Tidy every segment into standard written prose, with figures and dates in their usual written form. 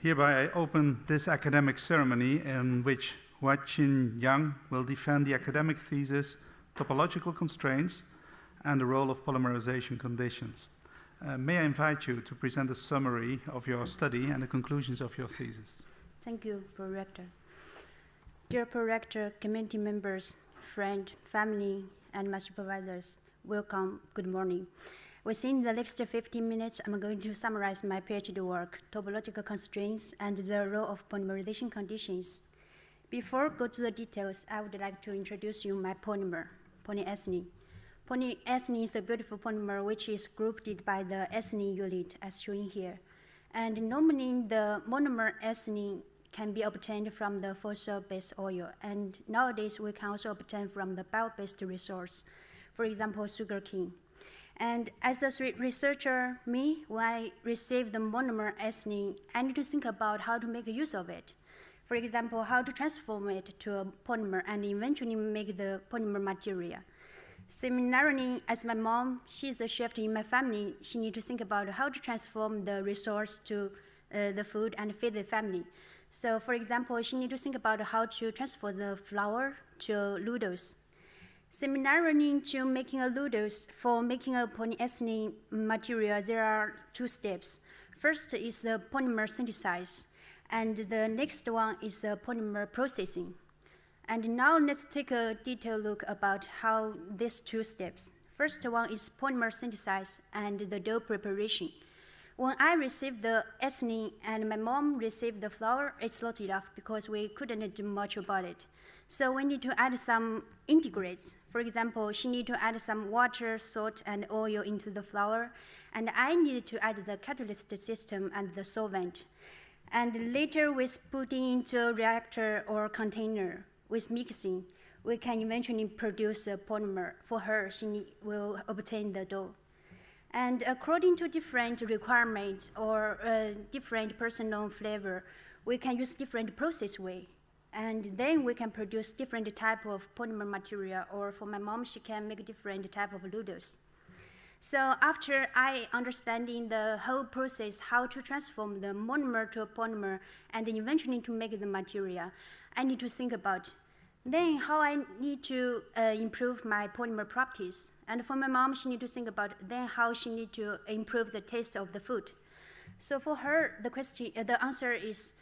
Hereby I open this academic ceremony in which Huaqin Yang will defend the academic thesis, Topological Constraints and the Role of Polymerization Conditions. May I invite you to present a summary of your study and the conclusions of your thesis. Thank you, Pro-Rector. Dear Pro-Rector, community members, friends, family, and my supervisors, welcome, good morning. Within the next 15 minutes, I'm going to summarize my PhD work, Topological Constraints and the Role of Polymerization Conditions. Before I go to the details, I would like to introduce you my polymer, polyethylene. Polyethylene is a beautiful polymer which is grouped by the ethylene unit as shown here. And normally the monomer ethylene can be obtained from the fossil-based oil. And nowadays we can also obtain from the bio-based resource, for example, sugarcane. And as a researcher, when I receive the monomer ethylene, I need to think about how to make use of it. For example, how to transform it to a polymer and eventually make the polymer material. Similarly, as my mom, she's a chef in my family, she needs to think about how to transform the resource to the food and feed the family. So for example, she needs to think about how to transfer the flour to noodles. Similarly to making a noodles, for making a polyethylene material, there are two steps. First is the polymer synthesis, and the next one is polymer processing. And now let's take a detailed look about how these two steps. First one is polymer synthesis and the dough preparation. When I received the ethylene and my mom received the flour, it's not enough because we couldn't do much about it. So we need to add some integrates. For example, she needs to add some water, salt, and oil into the flour, and I needed to add the catalyst system and the solvent. And later with putting into a reactor or container, with mixing, we can eventually produce a polymer. For her, she will obtain the dough. And according to different requirements or different personal flavor, we can use different process way. And then we can produce different type of polymer material, or for my mom, she can make different type of noodles. So after I understanding the whole process, how to transform the monomer to a polymer, and then eventually to make the material, I need to think about then how I need to improve my polymer properties. And for my mom, she need to think about then how she need to improve the taste of the food. So for her, the answer is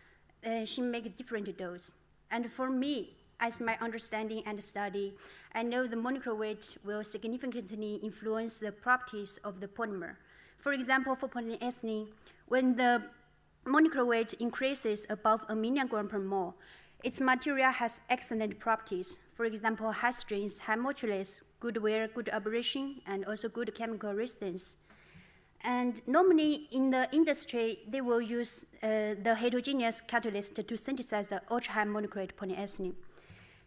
she make different doughs. And for me, as my understanding and study, I know the molecular weight will significantly influence the properties of the polymer. For example, for polyethylene, when the molecular weight increases above 1 milligram per mole, its material has excellent properties. For example, high strength, high modulus, good wear, good abrasion, and also good chemical resistance. And normally in the industry, they will use the heterogeneous catalyst to synthesize the ultra-high molecular weight polyethylene.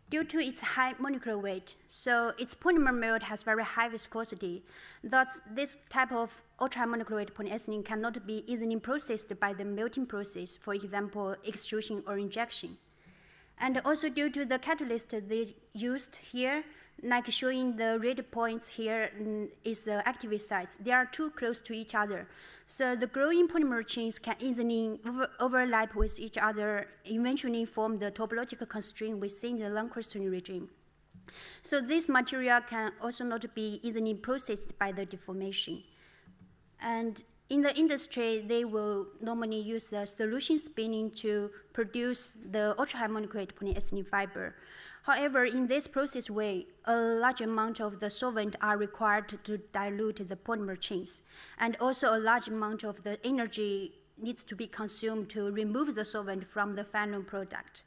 Due to its high molecular weight, so its polymer melt has very high viscosity. Thus, this type of ultra-high molecular weight polyethylene cannot be easily processed by the melting process, for example, extrusion or injection. And also due to the catalyst they used here, like showing the red points here is the activity sites. They are too close to each other. So the growing polymer chains can easily overlap with each other, eventually form the topological constraint within the long crystalline regime. So this material can also not be easily processed by the deformation. And in the industry, they will normally use the solution spinning to produce the ultra-high molecular weight polyethylene fiber. However, in this process way, a large amount of the solvent are required to dilute the polymer chains, and also a large amount of the energy needs to be consumed to remove the solvent from the final product.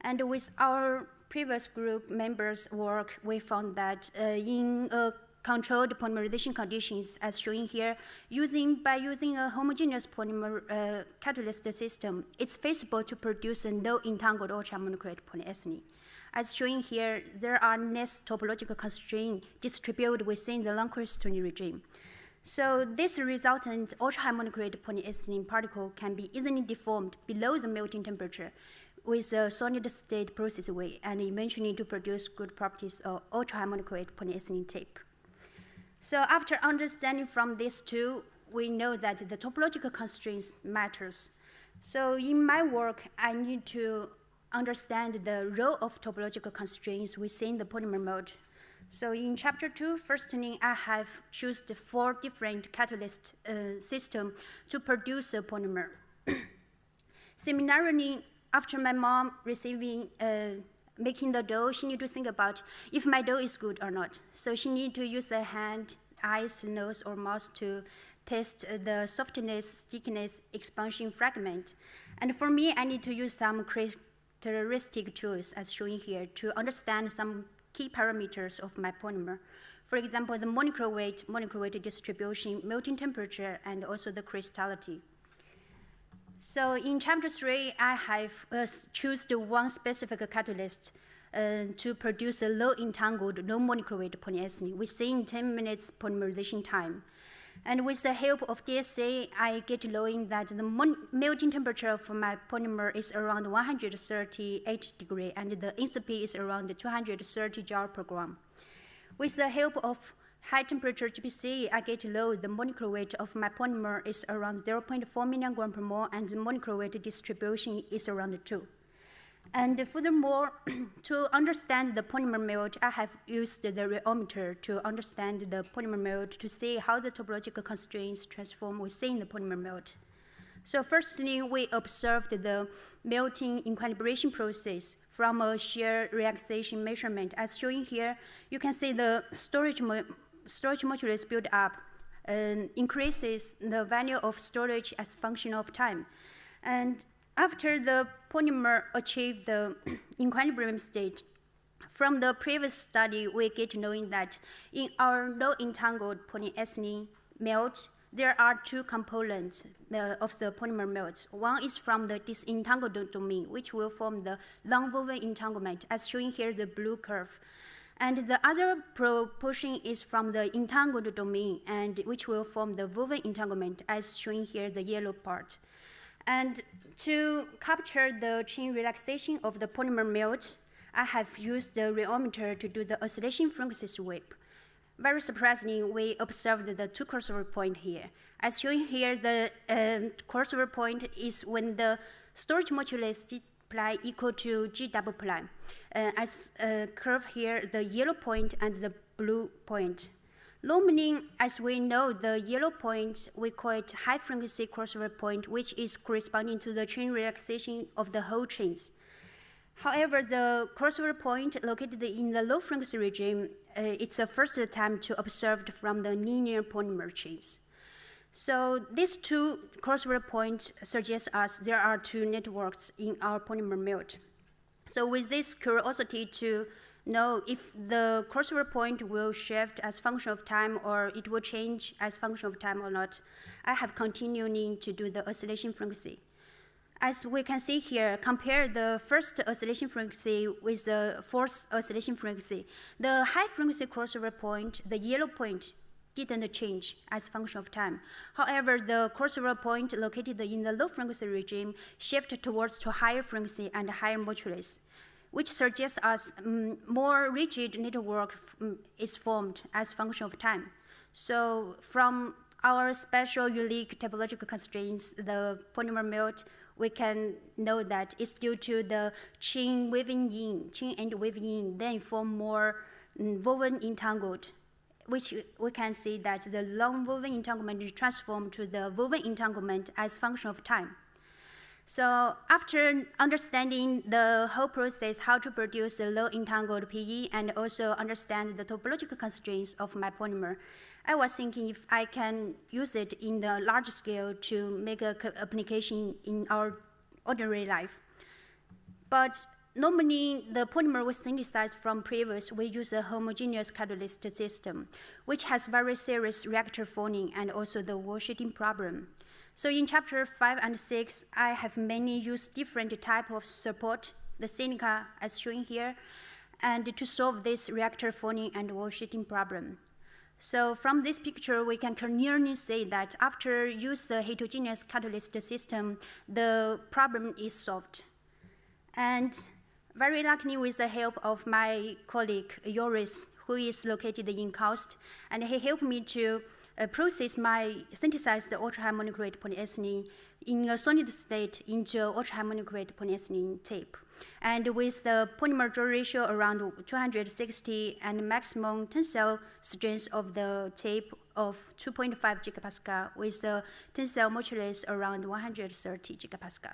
And with our previous group members' work, we found that in a controlled polymerization conditions, as shown here, by using a homogeneous polymer catalyst system, it's feasible to produce a no-entangled ultra-molecular weight polyethylene. As shown here, there are less topological constraints distributed within the long crystalline regime. So this resultant ultra-high molecular weight polyethylene particle can be easily deformed below the melting temperature with a solid state process way, and eventually to produce good properties of ultra-high molecular weight polyethylene tape. So after understanding from these two, we know that the topological constraints matters. So in my work, I need to understand the role of topological constraints within the polymer mode. So in chapter 2, first thing, I have chosen 4 different catalyst systems to produce a polymer. Similarly, after my mom making the dough, she need to think about if my dough is good or not. So she need to use her hand, eyes, nose, or mouth to test the softness, stickiness, expansion fragment. And for me, I need to use some characteristic tools as shown here to understand some key parameters of my polymer. For example, the molecular weight distribution, melting temperature, and also the crystallinity. So in chapter 3, I have chosen one specific catalyst to produce a low entangled, low molecular weight polyethylene within 10 minutes polymerization time. And with the help of DSA, I get knowing that the melting temperature of my polymer is around 138 degrees, and the enthalpy is around 230 joule per gram. With the help of high temperature GPC, I get low the molecular weight of my polymer is around 0.4 milligram per mole, and the molecular weight distribution is around 2. And furthermore, to understand the polymer melt, I have used the rheometer to understand the polymer melt to see how the topological constraints transform within the polymer melt. So firstly, we observed the melting equilibration process from a shear relaxation measurement. As shown here, you can see the storage modulus build up increases the value of storage as function of time. And after the polymer achieved the equilibrium state, from the previous study, we get knowing that in our low entangled polyethylene melt, there are 2 components of the polymer melt. One is from the disentangled domain, which will form the non-woven entanglement, as shown here the blue curve. And the other proportion is from the entangled domain, and which will form the woven entanglement, as shown here the yellow part. And to capture the chain relaxation of the polymer melt, I have used the rheometer to do the oscillation frequency sweep. Very surprisingly, we observed the 2 crossover points here. As shown here, the crossover point is when the storage modulus G' equal to G double prime. As curve here, the yellow point and the blue point. Normally, as we know, the yellow point, we call it high frequency crossover point, which is corresponding to the chain relaxation of the whole chains. However, the crossover point located in the low frequency regime, it's the first time to observe from the linear polymer chains. So these 2 crossover points suggest us there are 2 networks in our polymer melt. So with this curiosity to know if the crossover point will shift as function of time or it will change as function of time or not, I have continuing to do the oscillation frequency. As we can see here, compare the first oscillation frequency with the 4th oscillation frequency. The high frequency crossover point, the yellow point, didn't change as function of time. However, the crossover point located in the low frequency regime shifted towards to higher frequency and higher modulus, which suggests us more rigid network is formed as function of time. So from our special unique topological constraints, the polymer melt, we can know that it's due to the chain weaving in, chain end weaving in, then form more woven entangled, which we can see that the long woven entanglement is transformed to the woven entanglement as function of time. So after understanding the whole process, how to produce a low entangled PE and also understand the topological constraints of my polymer, I was thinking if I can use it in the large scale to make an application in our ordinary life. But normally, the polymer we synthesize from previous, we use a homogeneous catalyst system, which has very serious reactor fouling and also the wall-sheeting problem. So in chapter 5 and 6, I have mainly used different type of support, the silica as shown here, and to solve this reactor fouling and wall-sheeting problem. So from this picture, we can clearly say that after use the heterogeneous catalyst system, the problem is solved. And very luckily with the help of my colleague, Joris, who is located in KAUST, and he helped me to process synthesize the ultra-harmonic rate polyethylene in a solid state into ultra-harmonic rate polyethylene tape. And with the polymer draw ratio around 260 and maximum tensile strength of the tape of 2.5 gigapascal with the tensile modulus around 130 gigapascal.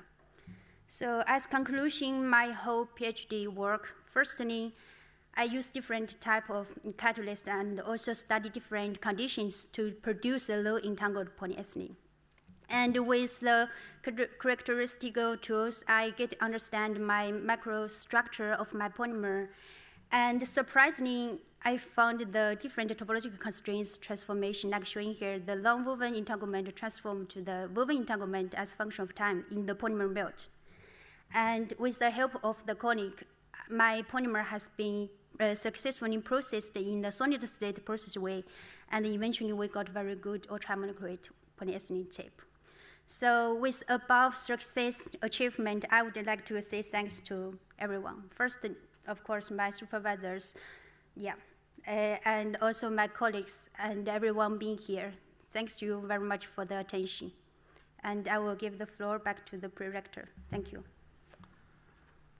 So as conclusion, my whole PhD work, firstly, I use different type of catalyst and also study different conditions to produce a low entangled polyethylene. And with the characteristical tools, I get to understand my microstructure of my polymer. And surprisingly, I found the different topological constraints transformation, like showing here, the long woven entanglement transformed to the woven entanglement as function of time in the polymer melt. And with the help of the conic, my polymer has been successfully processed in the solid state process way, and eventually we got very good ultra-harmonic rate polyethylene tape. So with above success achievement, I would like to say thanks to everyone. First, of course, my supervisors, and also my colleagues and everyone being here. Thanks to you very much for the attention. And I will give the floor back to the pre-rector. Thank you.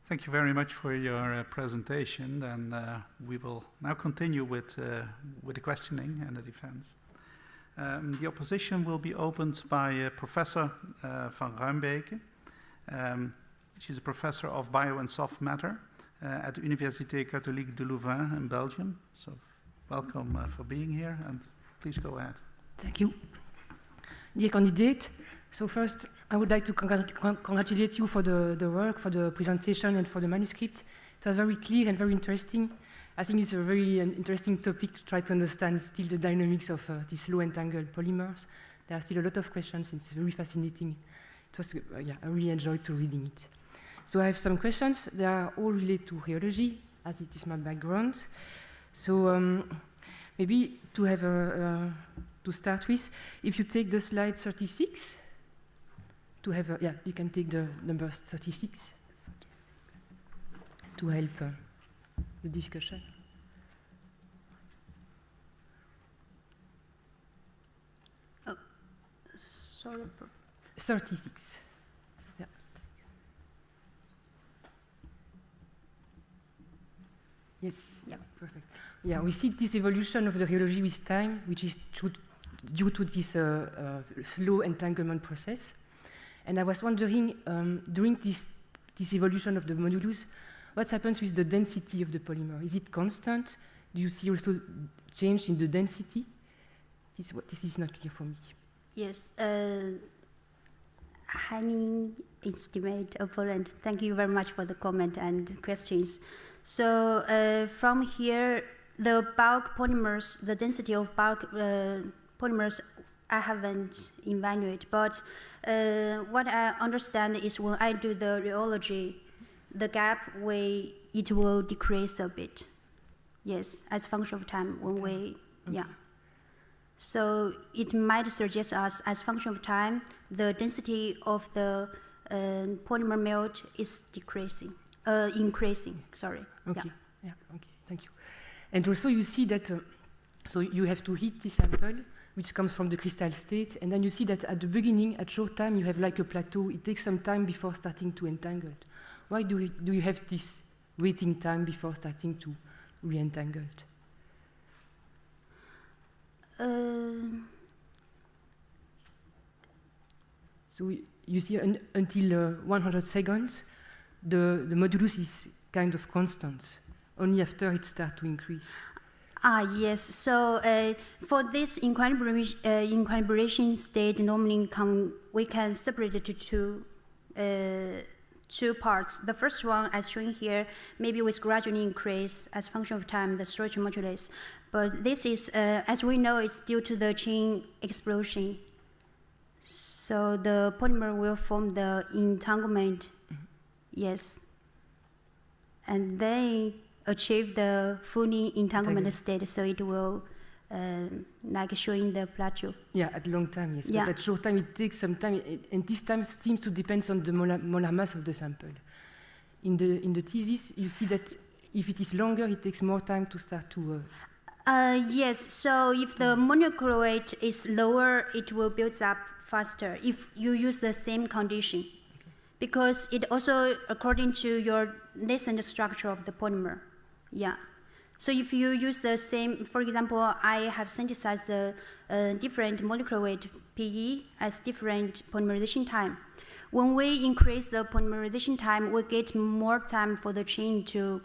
Thank you very much for your presentation, and we will now continue with the questioning and the defense. The opposition will be opened by Professor van Ruimbeke. She's a professor of bio and soft matter at the Université Catholique de Louvain in Belgium. So welcome for being here, and please go ahead. Thank you. Dear candidate, so first I would like to congratulate you for the work, for the presentation and for the manuscript. It was very clear and very interesting. I think it's a very interesting topic to try to understand still the dynamics of these low entangled polymers. There are still a lot of questions. It's very fascinating. It was, I really enjoyed reading it. So I have some questions. They are all related to rheology, as it is my background. So maybe to have to start with, if you take the slide 36, to have you can take the number 36 to help the discussion. Oh, sorry. 36. Yeah. Yes. Yeah. Perfect. Yeah, we see this evolution of the rheology with time, which is due to this slow entanglement process. And I was wondering, during this evolution of the modulus, what happens with the density of the polymer? Is it constant? Do you see also change in the density? This is not clear for me. Yes. Hanging estimate opponent. Thank you very much for the comment and questions. So from here, the bulk polymers, the density of bulk polymers, I haven't evaluated, but what I understand is when I do the rheology, the gap it will decrease a bit. Yes, as function of time when we, yeah. So it might suggest us as function of time, the density of the polymer melt is increasing, sorry. Okay, yeah, okay, thank you. And also you see that, so you have to heat this sample, which comes from the crystal state, and then you see that at the beginning, at short time, you have like a plateau. It takes some time before starting to entangle. Why do you have this waiting time before starting to re-entangle? So you see until 100 seconds, the modulus is kind of constant. Only after it starts to increase. Yes. So for this equilibration state, normally we can separate it to two parts. The first one, as shown here, maybe with gradually increase as function of time, the storage modulus. But this is, as we know, it's due to the chain explosion. So the polymer will form the entanglement. Yes. And then achieve the fully entanglement state, so it will, like showing the plateau. Yeah, at long time, yes. Yeah. But at short time, it takes some time, and this time seems to depend on the molar mass of the sample. In the thesis, you see that if it is longer, it takes more time to start to... Yes, so if the molecular weight is lower, it will build up faster if you use the same condition. Okay. Because it also according to your nascent structure of the polymer. Yeah. So if you use the same, for example, I have synthesized the different molecular weight PE as different polymerization time. When we increase the polymerization time, we get more time for the chain to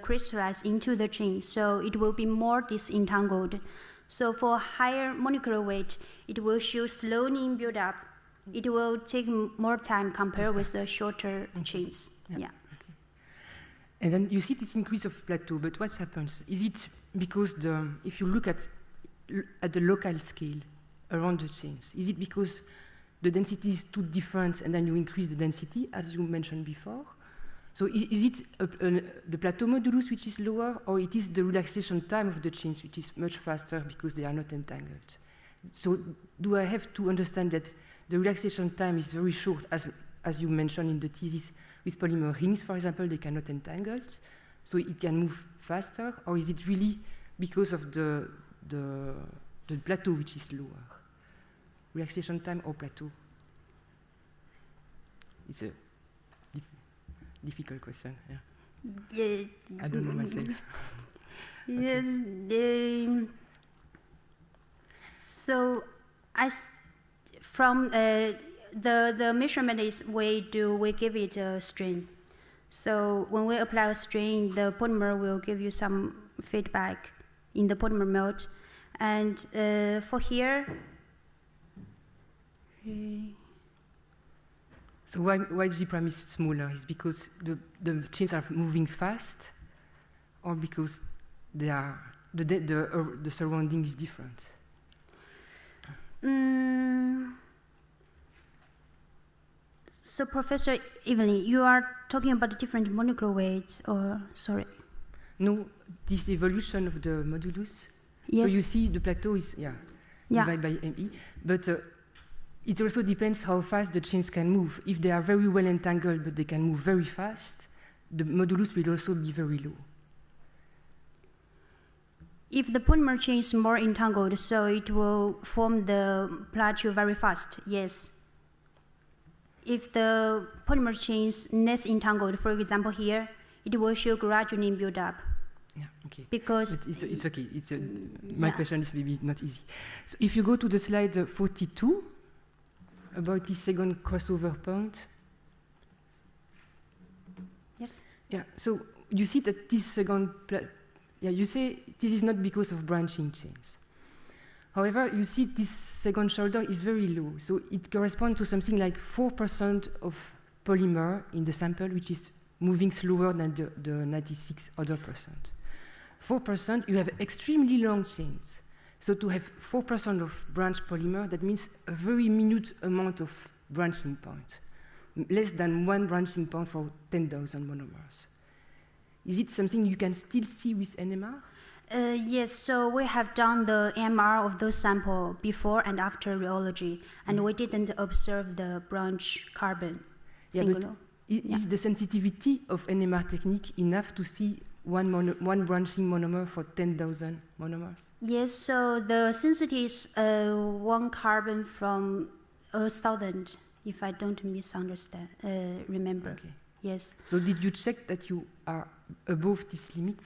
crystallize into the chain, so it will be more disentangled. So for higher molecular weight, it will show slowly build up. It will take more time compared with the shorter chains. Yeah. Okay. And then you see this increase of plateau, but what happens? Is it because if you look at the local scale around the chains, is it because the density is too different and then you increase the density, as you mentioned before? So is it the plateau modulus which is lower, or it is the relaxation time of the chains which is much faster because they are not entangled? So do I have to understand that the relaxation time is very short, as you mentioned in the thesis, with polymer rings, for example, they cannot entangle, so it can move faster, or is it really because of the plateau which is lower? Relaxation time or plateau? It's a difficult question. Yeah. I don't know myself. So, from the measurement is we give it a strain. So when we apply a strain, the polymer will give you some feedback in the polymer melt. And for here. So why G prime is smaller? Is because the chains are moving fast, or because they are the surrounding is different? So Professor Evelyn, you are talking about the different molecular weights, or sorry? No, this evolution of the modulus. Yes. So you see the plateau is divided by ME, but it also depends how fast the chains can move. If they are very well entangled, but they can move very fast, the modulus will also be very low. If the polymer chain is more entangled, so it will form the plateau very fast, yes. If the polymer chain is less entangled, for example here, it will show gradually build up. Yeah, okay. Because it's okay. My question is maybe not easy. So if you go to the slide 42, about this second crossover point. Yes. Yeah. So you see that this second, you say this is not because of branching chains. However, you see this second shoulder is very low, so it corresponds to something like 4% of polymer in the sample, which is moving slower than the 96 other percent. 4%, you have extremely long chains. So to have 4% of branch polymer, that means a very minute amount of branching point, less than one branching point for 10,000 monomers. Is it something you can still see with NMR? Yes, so we have done the MR of those samples before and after rheology, and we didn't observe the branch carbon singular. Is the sensitivity of NMR technique enough to see one branching monomer for 10,000 monomers? Yes, so the sensitivity is 1 carbon from 1,000, if I don't misunderstand, remember. Okay. Yes. So did you check that you are above this limit?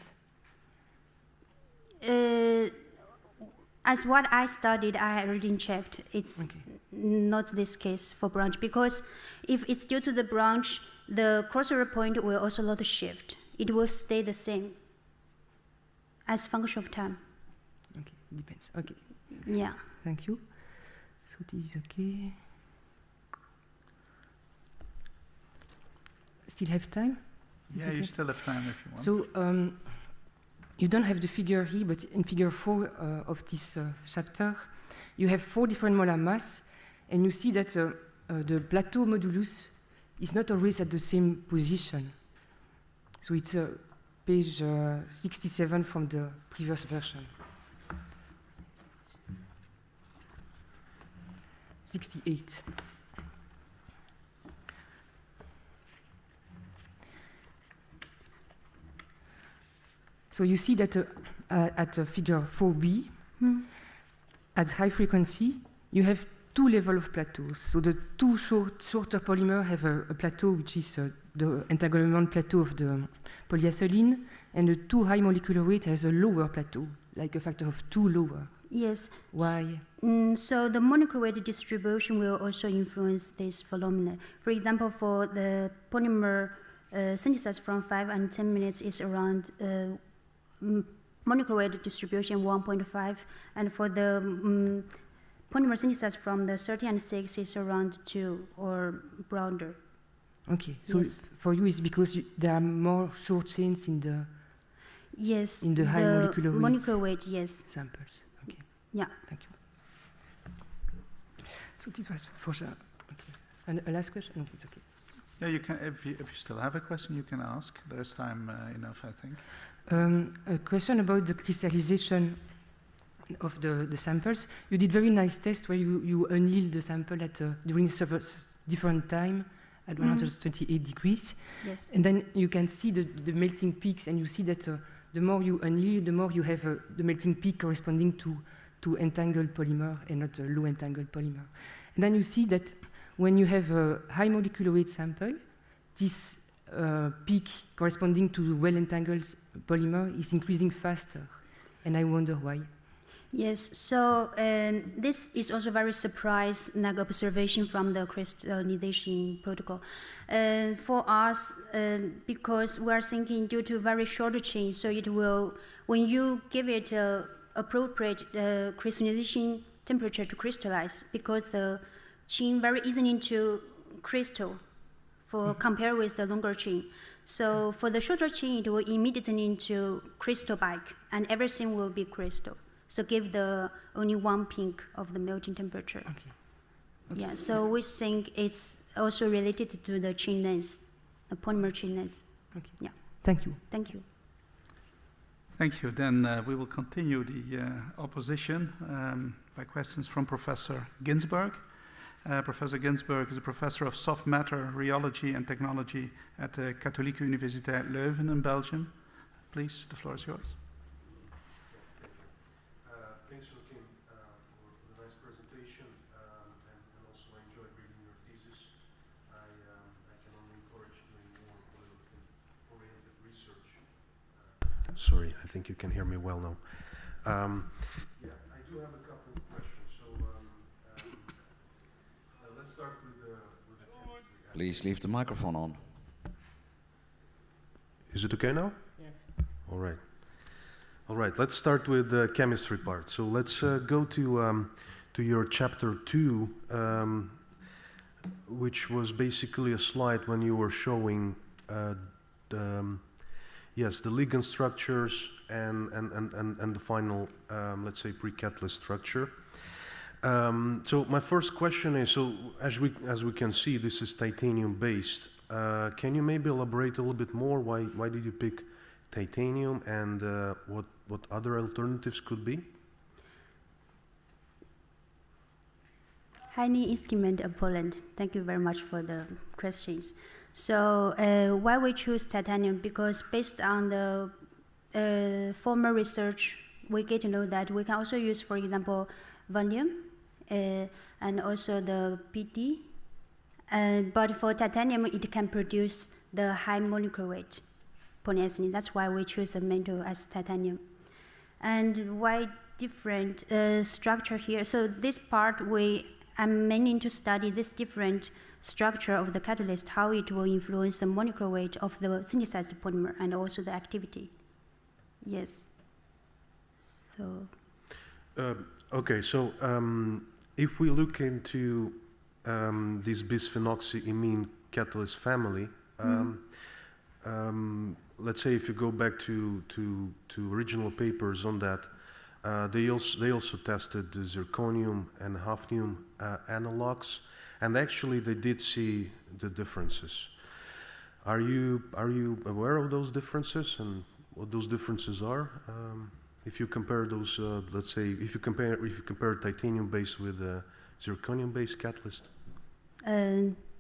As what I studied, I already checked. It's not this case for branch, because if it's due to the branch, the crossover point will also not shift. It will stay the same as function of time. Okay, depends. Okay. Yeah. Thank you. So this is okay. Still have time? Yeah, you still have time if you want. So you don't have the figure here, but in figure 4 of this chapter, you have 4 different molar mass, and you see that the plateau modulus is not always at the same position. So it's page 67 from the previous version. 68. So you see that at figure 4b, at high frequency, you have two levels of plateaus. So the two shorter polymers have a plateau, which is the entanglement plateau of the polyethylene, and the two high molecular weight has a lower plateau, like a factor of 2 lower. Yes. Why? So the molecular weight distribution will also influence this phenomenon. For example, for the polymer synthesis from 5 and 10 minutes is around molecular weight distribution 1.5, and for the polymer synthesis from the 30 and 6 is around 2 or broader. Okay, so Yes. for you it's because there are more short chains in the Yes. In the high molecular weight. Molecular weight, yes. samples. Okay, Yeah. thank you. So this was for sure. Okay. And a last question? No, it's okay. Yeah, you can. If you still have a question, you can ask. There's time enough, I think. A question about the crystallization of the samples. You did very nice test where you anneal the sample at during different time at 128 degrees, Yes. and then you can see the melting peaks, and you see that the more you anneal, the more you have the melting peak corresponding to entangled polymer and not a low entangled polymer. And then you see that when you have a high molecular weight sample, this peak corresponding to the well-entangled polymer is increasing faster, and I wonder why. Yes, so this is also very surprising observation from the crystallization protocol. For us, because we are thinking due to very short chain, so it will, when you give it appropriate crystallization temperature to crystallize, because the chain very easily to crystal for compare with the longer chain. So for the shorter chain, it will immediately into crystal back, and everything will be crystal. So give the only one peak of the melting temperature. Okay. Yeah, so we think it's also related to the chain length, the polymer chain length. Okay. Yeah. Thank you. Thank you. Thank you. Then we will continue the opposition by questions from Professor Ginsberg. Professor Ginsberg is a professor of soft matter, rheology and technology at the Katholieke Universiteit Leuven in Belgium. Please, the floor is yours. Thanks, Huaqin, for the nice presentation, and also I enjoyed reading your thesis. I can only encourage doing more oriented research. Sorry, I think you can hear me well now. Yeah, I do have a couple of questions. So let's start with the chemistry. Please leave the microphone on. Is it okay now? Yes. All right. All right, let's start with the chemistry part. So let's go to your chapter 2, which was basically a slide when you were showing the ligand structures and the final, let's say, pre-catalyst structure. So my first question is, so as we can see, this is titanium based. Can you maybe elaborate a little bit more? Why did you pick titanium, and what other alternatives could be? Highly estimate of Poland. Thank you very much for the questions. So why we choose titanium? Because based on the former research, we get to know that we can also use, for example, vanadium and also the PD. But for titanium, it can produce the high molecular weight polyethylene. That's why we choose the metal as titanium. And why different structure here? So this part I'm mainly to study this different structure of the catalyst, how it will influence the molecular weight of the synthesized polymer and also the activity. Yes. So. Okay, so if we look into this bisphenoxyimine catalyst family, let's say if you go back to original papers on that, they also tested the zirconium and hafnium analogs, and actually they did see the differences. Are you aware of those differences and what those differences are? If you compare those, let's say, if you compare titanium based with zirconium based catalyst.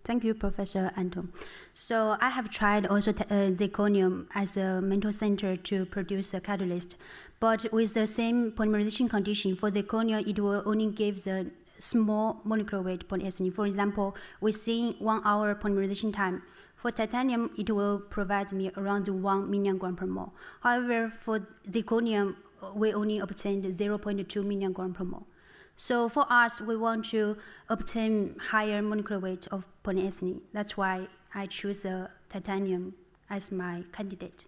Thank you, Professor Anton. So I have tried also zirconium as a mental center to produce a catalyst, but with the same polymerization condition, for zirconium, it will only give the small molecular weight polyethylene. For example, within 1 hour polymerization time. For titanium, it will provide me around 1 million gram per mole. However, for zirconium, we only obtained 0.2 million gram per mole. So for us, we want to obtain higher molecular weight of polyethylene. That's why I choose titanium as my candidate.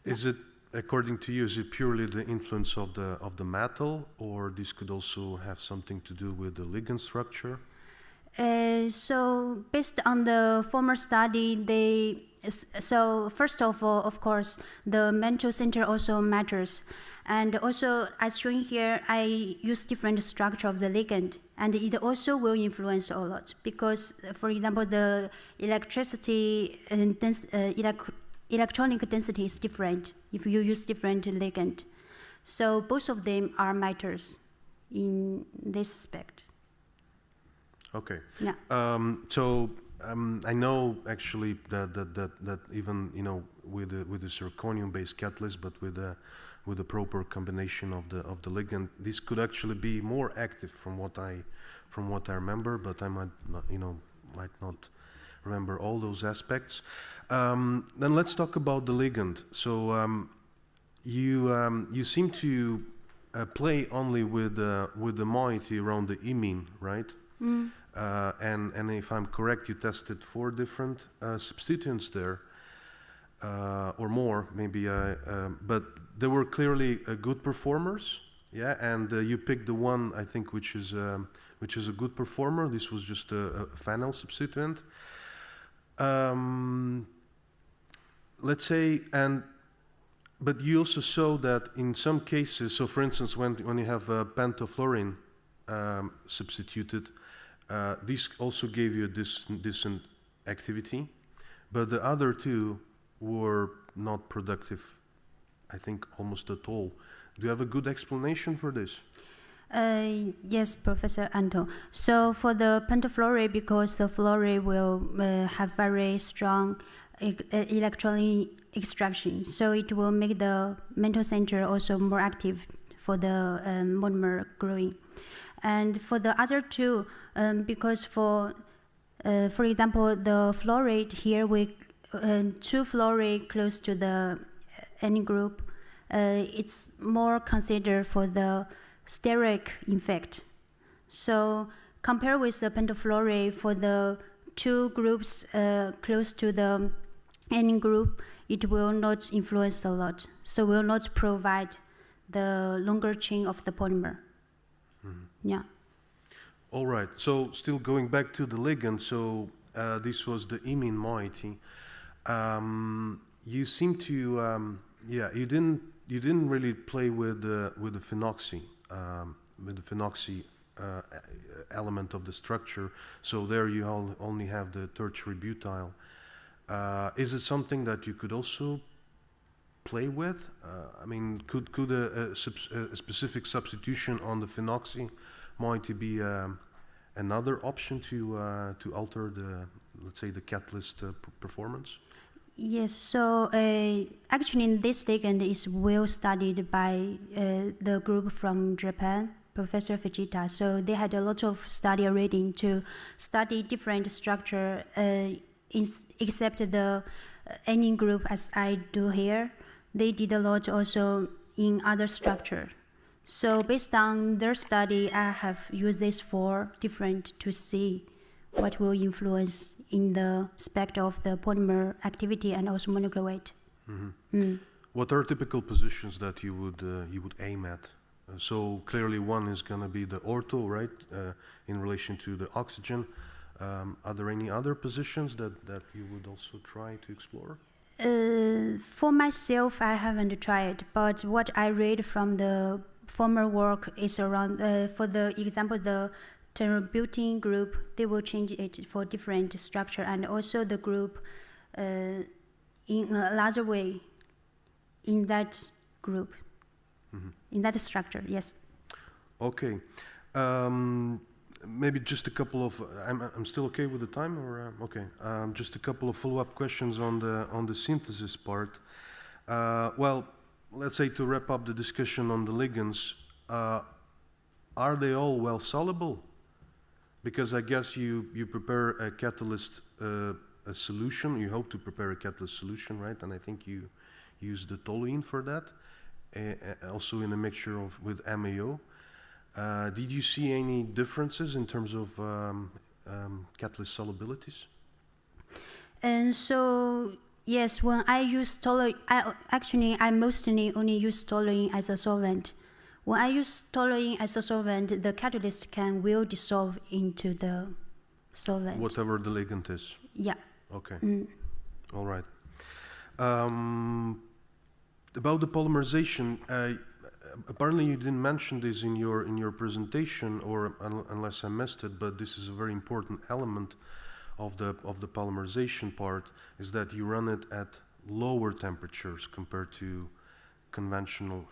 Is it, according to you, is it purely the influence of the metal, or this could also have something to do with the ligand structure? So based on the former study, so first of all, of course, the mental center also matters. And also, as shown here, I use different structure of the ligand, and it also will influence a lot because, for example, the electricity and electronic density is different if you use different ligand. So both of them are matters in this aspect. Okay. Yeah. I know actually that even with the zirconium-based catalyst, but with the proper combination of the ligand, this could actually be more active from what I remember, but I might not remember all those aspects. Then let's talk about the ligand. So you seem to play only with the moiety around the imine, right? Mm. And if I'm correct, you tested 4 different substituents there, or more maybe, but they were clearly good performers, yeah. And you picked the one I think which is a good performer. This was just a phenyl substituent. Let's say, but you also saw that in some cases. So, for instance, when you have pentafluorine substituted. This also gave you this decent activity, but the other 2 were not productive, I think, almost at all. Do you have a good explanation for this? Yes, Professor Anton. So for the pentafluoride, because the fluoride will have very strong electron extraction, so it will make the mental center also more active for the monomer growing. And for the other 2, because for example, the fluoride here, we 2 fluoride close to the N group, it's more considered for the steric effect. So compared with the pentafluoride, for the 2 groups close to the N group, it will not influence a lot. So will not provide the longer chain of the polymer. Mm-hmm. Yeah. All right. So still going back to the ligand. So this was the imine moiety. You seem to you didn't really play with the phenoxy element of the structure. So there you only have the tertiary butyl. Is it something that you could also play with? I mean, could a specific substitution on the phenoxy moiety be another option to alter the, let's say, the catalyst performance? Yes. So actually, this ligand is well studied by the group from Japan, Professor Fujita. So they had a lot of study already to study different structure, except the N group, as I do here. They did a lot also in other structure. So based on their study, I have used these 4 different to see what will influence in the spectrum of the polymer activity and also molecular weight. Mm-hmm. Mm. What are typical positions that you would aim at? So clearly one is going to be the ortho, right, in relation to the oxygen. Are there any other positions that you would also try to explore? For myself, I haven't tried, but what I read from the former work is around, for the example, the terbutane group, they will change it for different structure, and also the group in a larger way in that group, in that structure, yes. Okay. maybe just a couple of, I'm still okay with the time, or okay? Just a couple of follow-up questions on the synthesis part. Well, let's say to wrap up the discussion on the ligands, are they all well soluble? Because I guess you prepare a catalyst a solution. You hope to prepare a catalyst solution, right? And I think you use the toluene for that, also in a mixture with MAO. Did you see any differences in terms of catalyst solubilities? And so, yes, when I use toluene, I mostly only use toluene as a solvent. When I use toluene as a solvent, the catalyst will dissolve into the solvent. Whatever the ligand is. Yeah. Okay. All right. About the polymerization, apparently you didn't mention this in your presentation, or unless I missed it, but this is a very important element of the polymerization part, is that you run it at lower temperatures compared to conventional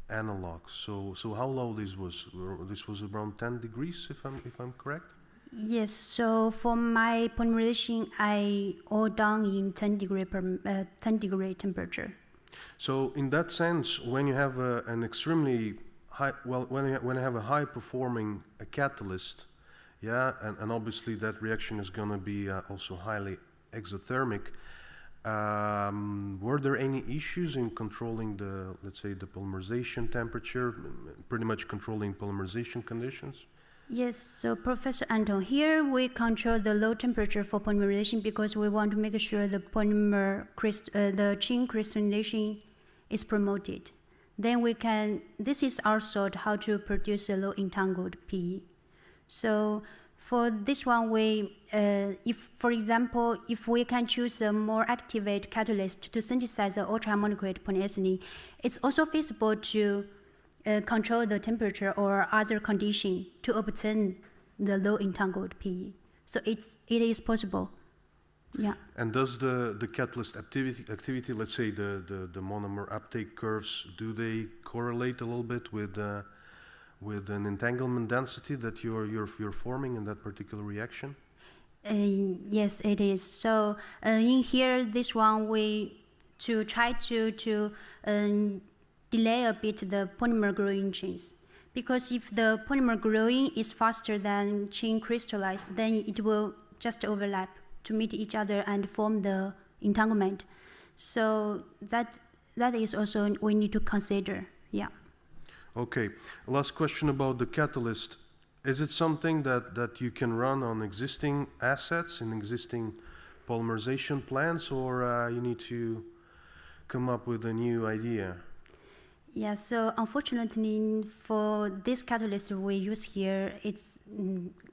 analogs. So how low this was? This was around 10 degrees, if I'm correct? Yes. So for my polymerization, I all done in 10 degree temperature. So in that sense, when you have an extremely high, well, when you have a high performing catalyst, yeah, and obviously that reaction is going to be also highly exothermic. Were there any issues in controlling the, let's say, the polymerization temperature, pretty much controlling polymerization conditions? Yes, so Professor Anton, here we control the low temperature for polymerization because we want to make sure the the chain crystallization is promoted. Then we can, this is our thought how to produce a low entangled PE. So for this one, if, for example, if we can choose a more activate catalyst to synthesize the ultramonocrite polyethylene, it's also feasible to control the temperature or other condition to obtain the low entangled PE. So it is possible. Yeah. And does the catalyst activity, let's say the monomer uptake curves, do they correlate a little bit with an entanglement density that you're forming in that particular reaction? Yes, it is. So in here, this one to try to delay a bit the polymer growing chains, because if the polymer growing is faster than chain crystallize, then it will just overlap to meet each other and form the entanglement. So that is also we need to consider. Yeah. Okay. Last question about the catalyst. Is it something that you can run on existing assets in existing polymerization plants, or you need to come up with a new idea? Yeah, so unfortunately for this catalyst we use here, it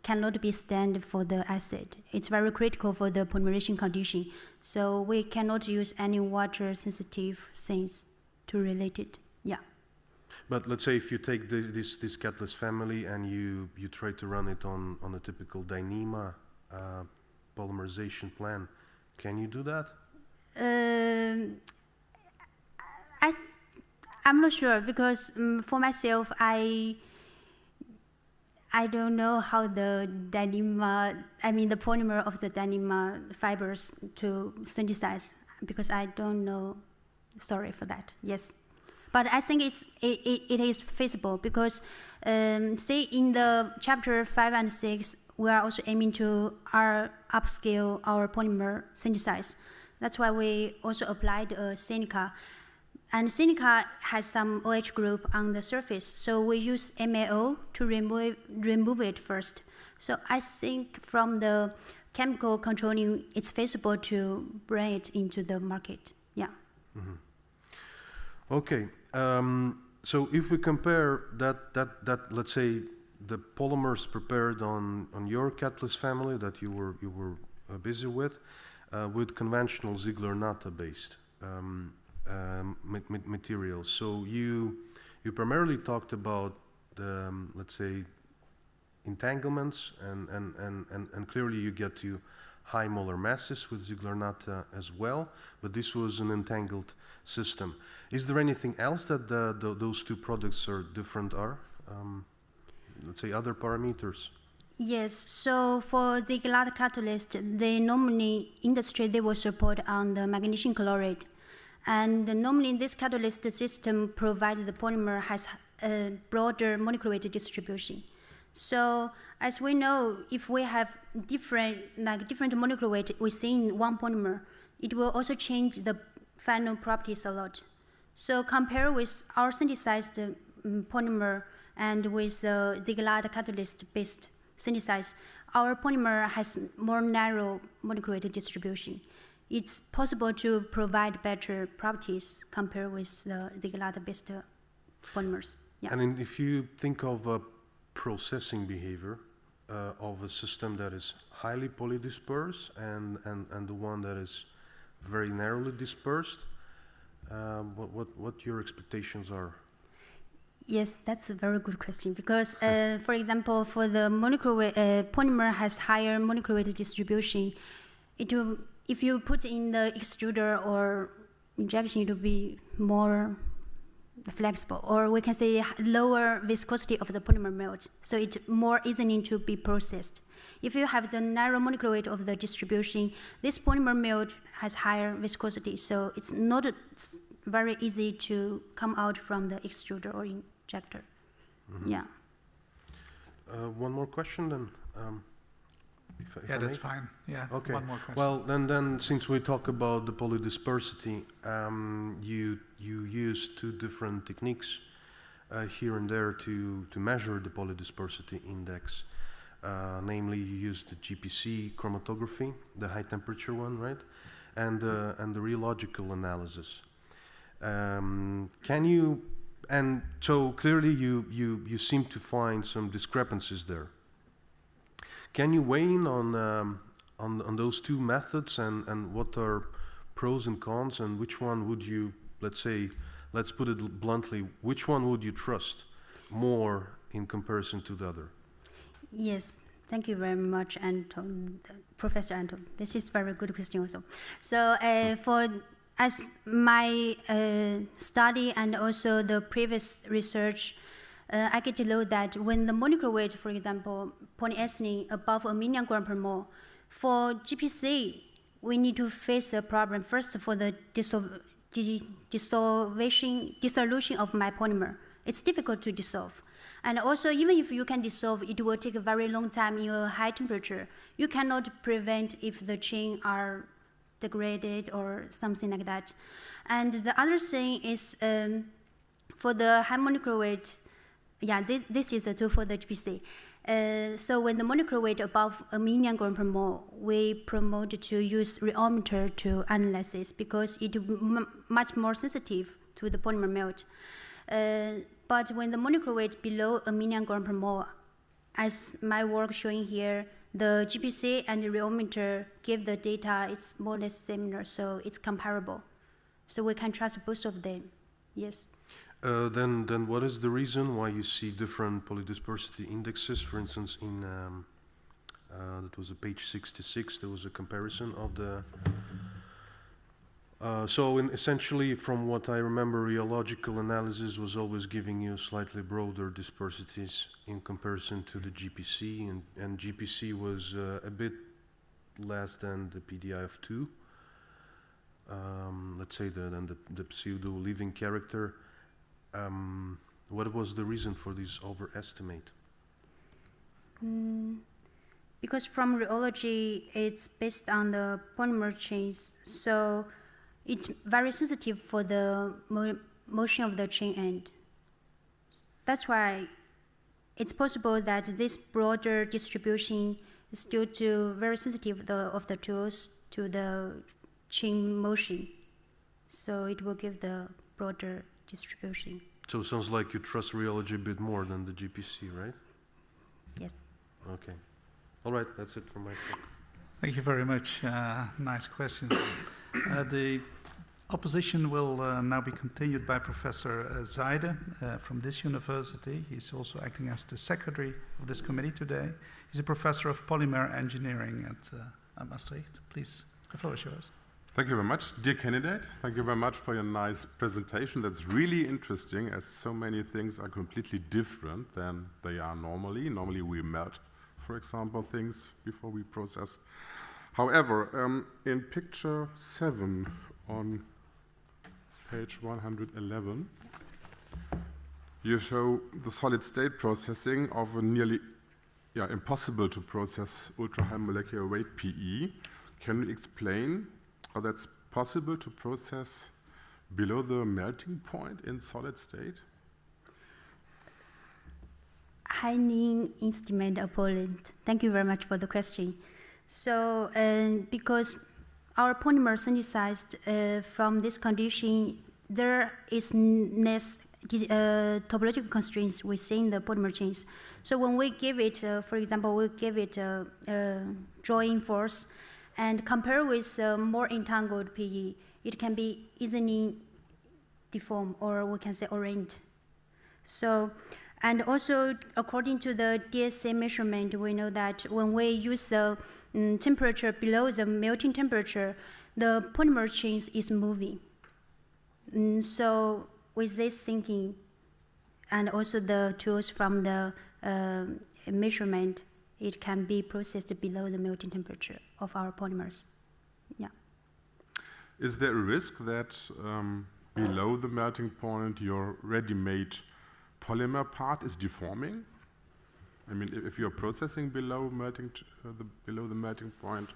cannot be stand for the acid. It's very critical for the polymerization condition. So we cannot use any water sensitive things to relate it. Yeah. But let's say if you take this catalyst family and you try to run it on a typical Dyneema polymerization plan, can you do that? I'm not sure, because for myself, I don't know how the Dyneema, the polymer of the Dyneema fibers to synthesize, because I don't know. Sorry for that. Yes, but I think it is feasible, because say in the chapter 5 and 6, we are also aiming to upscale our polymer synthesis. That's why we also applied Seneca. And Seneca has some OH group on the surface, so we use MAO to remove it first. So I think from the chemical controlling, it's feasible to bring it into the market. Yeah. Mm-hmm. Okay. So if we compare that let's say the polymers prepared on your catalyst family that you were busy with conventional Ziegler-Natta based materials. So you primarily talked about the let's say entanglements, and clearly you get to high molar masses with Ziegler-Natta as well, but this was an entangled system. Is there anything else that those two products are different? Let's say other parameters? Yes, so for the Ziegler catalyst, they normally, industry, they will support on the magnesium chloride. And normally this catalyst system provides the polymer has a broader molecular weight distribution. So as we know, if we have different molecular weight within one polymer, it will also change the final properties a lot. So compare with our synthesized polymer and with the Ziegler catalyst-based synthesize, our polymer has more narrow molecular weight distribution. It's possible to provide better properties compared with the Ziegler-based polymers. Yeah. And if you think of a processing behavior of a system that is highly polydispersed and the one that is very narrowly dispersed, what your expectations are? Yes, that's a very good question because, for example, for the molecular weight, polymer has higher molecular weight distribution. It will, if you put in the extruder or injection, it will be more flexible, or we can say lower viscosity of the polymer melt, so it's more easily to be processed. If you have the narrow molecular weight of the distribution, this polymer melt has higher viscosity, so it's not very easy to come out from the extruder or injector. Mm-hmm. Yeah. One more question then. If I that's may? fine. Yeah. Okay. One more question. Well, then since we talk about the polydispersity, you use two different techniques here and there to measure the polydispersity index. Namely, you use the GPC chromatography, the high temperature one, right? And the rheological analysis. Can you? And so clearly, you seem to find some discrepancies there. Can you weigh in on those two methods and what are pros and cons, and which one would you, let's put it bluntly, which one would you trust more in comparison to the other? Yes, thank you very much, Anton, Professor Anton. This is a very good question also. So as my study and also the previous research, I get to know that when the molecular weight, for example, polyethylene above 1 million gram per mole, for GPC, we need to face a problem first for the dissolution of my polymer. It's difficult to dissolve. And also, even if you can dissolve, it will take a very long time in a high temperature. You cannot prevent if the chain are degraded or something like that. And the other thing is for the high molecular weight, yeah, this is a tool for the GPC. So when the molecular weight above 1 million gram per mole, we promote to use rheometer to analyze this because it is much more sensitive to the polymer melt. But when the molecular weight below 1 million gram per mole, as my work showing here, the GPC and the rheometer give the data, it's more or less similar, so it's comparable. So we can trust both of them, yes. Then what is the reason why you see different polydispersity indexes? For instance, in that was a page 66, there was a comparison of the so essentially, from what I remember, rheological analysis was always giving you slightly broader dispersities in comparison to the GPC, and GPC was a bit less than the PDI of 2. Let's say the pseudo leaving character. What was the reason for this overestimate? Because from rheology, it's based on the polymer chains, so it's very sensitive for the motion of the chain end. That's why it's possible that this broader distribution is due to very sensitive of the tools to the chain motion. So it will give the broader distribution. So it sounds like you trust rheology a bit more than the GPC, right? Yes. Okay. All right, that's it from my side. Thank you very much. Nice questions. The opposition will now be continued by Professor Zijde from this university. He's also acting as the secretary of this committee today. He's a professor of polymer engineering at Maastricht. Please, the floor is yours. Thank you very much, dear candidate. Thank you very much for your nice presentation. That's really interesting, as so many things are completely different than they are normally. Normally we melt for example, things before we process. However, in picture 7 on page 111, you show the solid state processing of a nearly impossible to process ultra-high molecular weight PE. Can you explain how that's possible to process below the melting point in solid state? Heining Instrument of Poland. Thank you very much for the question. So, because our polymer synthesized from this condition, there is topological constraints within the polymer chains. So when we give it, for example, we give it drawing force and compare with more entangled PE, it can be easily deformed, or we can say oriented. So, and also according to the DSA measurement, we know that when we use the temperature below the melting temperature, the polymer chains is moving. So with this thinking, and also the tools from the measurement, it can be processed below the melting temperature of our polymers. Yeah. Is there a risk that below the melting point, your ready-made polymer part is deforming? I mean, if you're processing below below the melting point,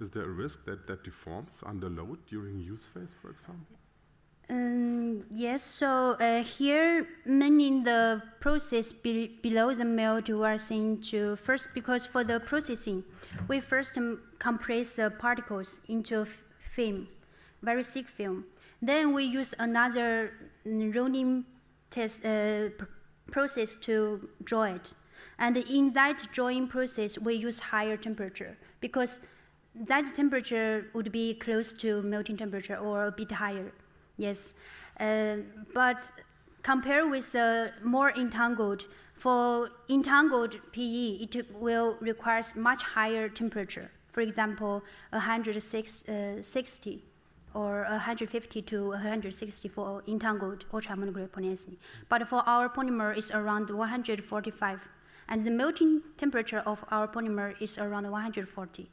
is there a risk that that deforms under load during use phase, for example? Yes, so here, mainly the process below the melt, we are saying to first, because for the processing, we first compress the particles into a film, very thick film. Then we use another rolling process to draw it. And in that drawing process, we use higher temperature, because that temperature would be close to melting temperature or a bit higher. Yes, but compared with the more entangled, for entangled PE, it will require much higher temperature. For example, 160 or 150 to 160 for entangled ultramonocular polyethylene. But for our polymer, it's around 145. And the melting temperature of our polymer is around 140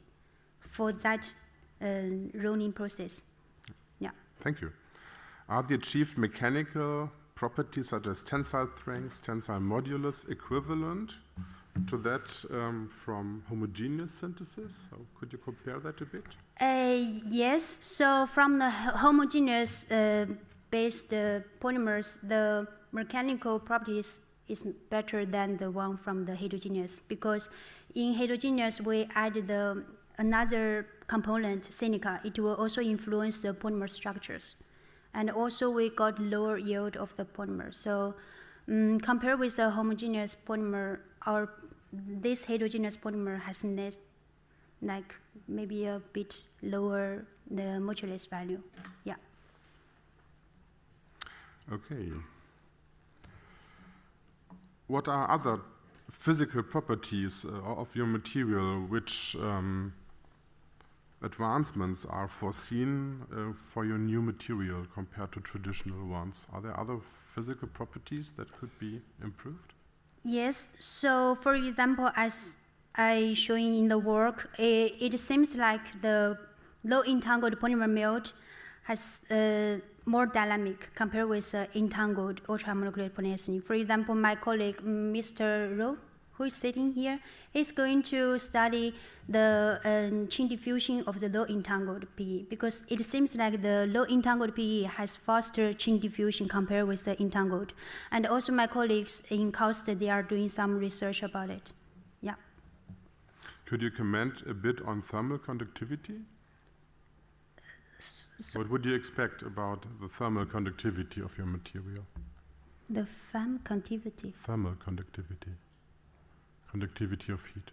for that rolling process. Yeah. Thank you. Are the achieved mechanical properties such as tensile strength, tensile modulus equivalent to that from homogeneous synthesis? So could you compare that a bit? Yes, so from the homogeneous based polymers, the mechanical properties is better than the one from the heterogeneous, because in heterogeneous we add another component, silica. It will also influence the polymer structures. And also we got lower yield of the polymer. So compared with the homogeneous polymer, this heterogeneous polymer has like maybe a bit lower the modulus value. Yeah. Okay. What are other physical properties of your material which advancements are foreseen for your new material compared to traditional ones? Are there other physical properties that could be improved? Yes, so for example, as I showing in the work, it seems like the low entangled polymer melt has more dynamic compared with the entangled ultramonocular polyethylene. For example, my colleague, Mr. Rowe, who is sitting here, is going to study the chain diffusion of the low entangled PE, because it seems like the low entangled PE has faster chain diffusion compared with the entangled. And also my colleagues in KAUST, they are doing some research about it. Yeah. Could you comment a bit on thermal conductivity? What would you expect about the thermal conductivity of your material? The thermal conductivity? Thermal conductivity. Conductivity of heat.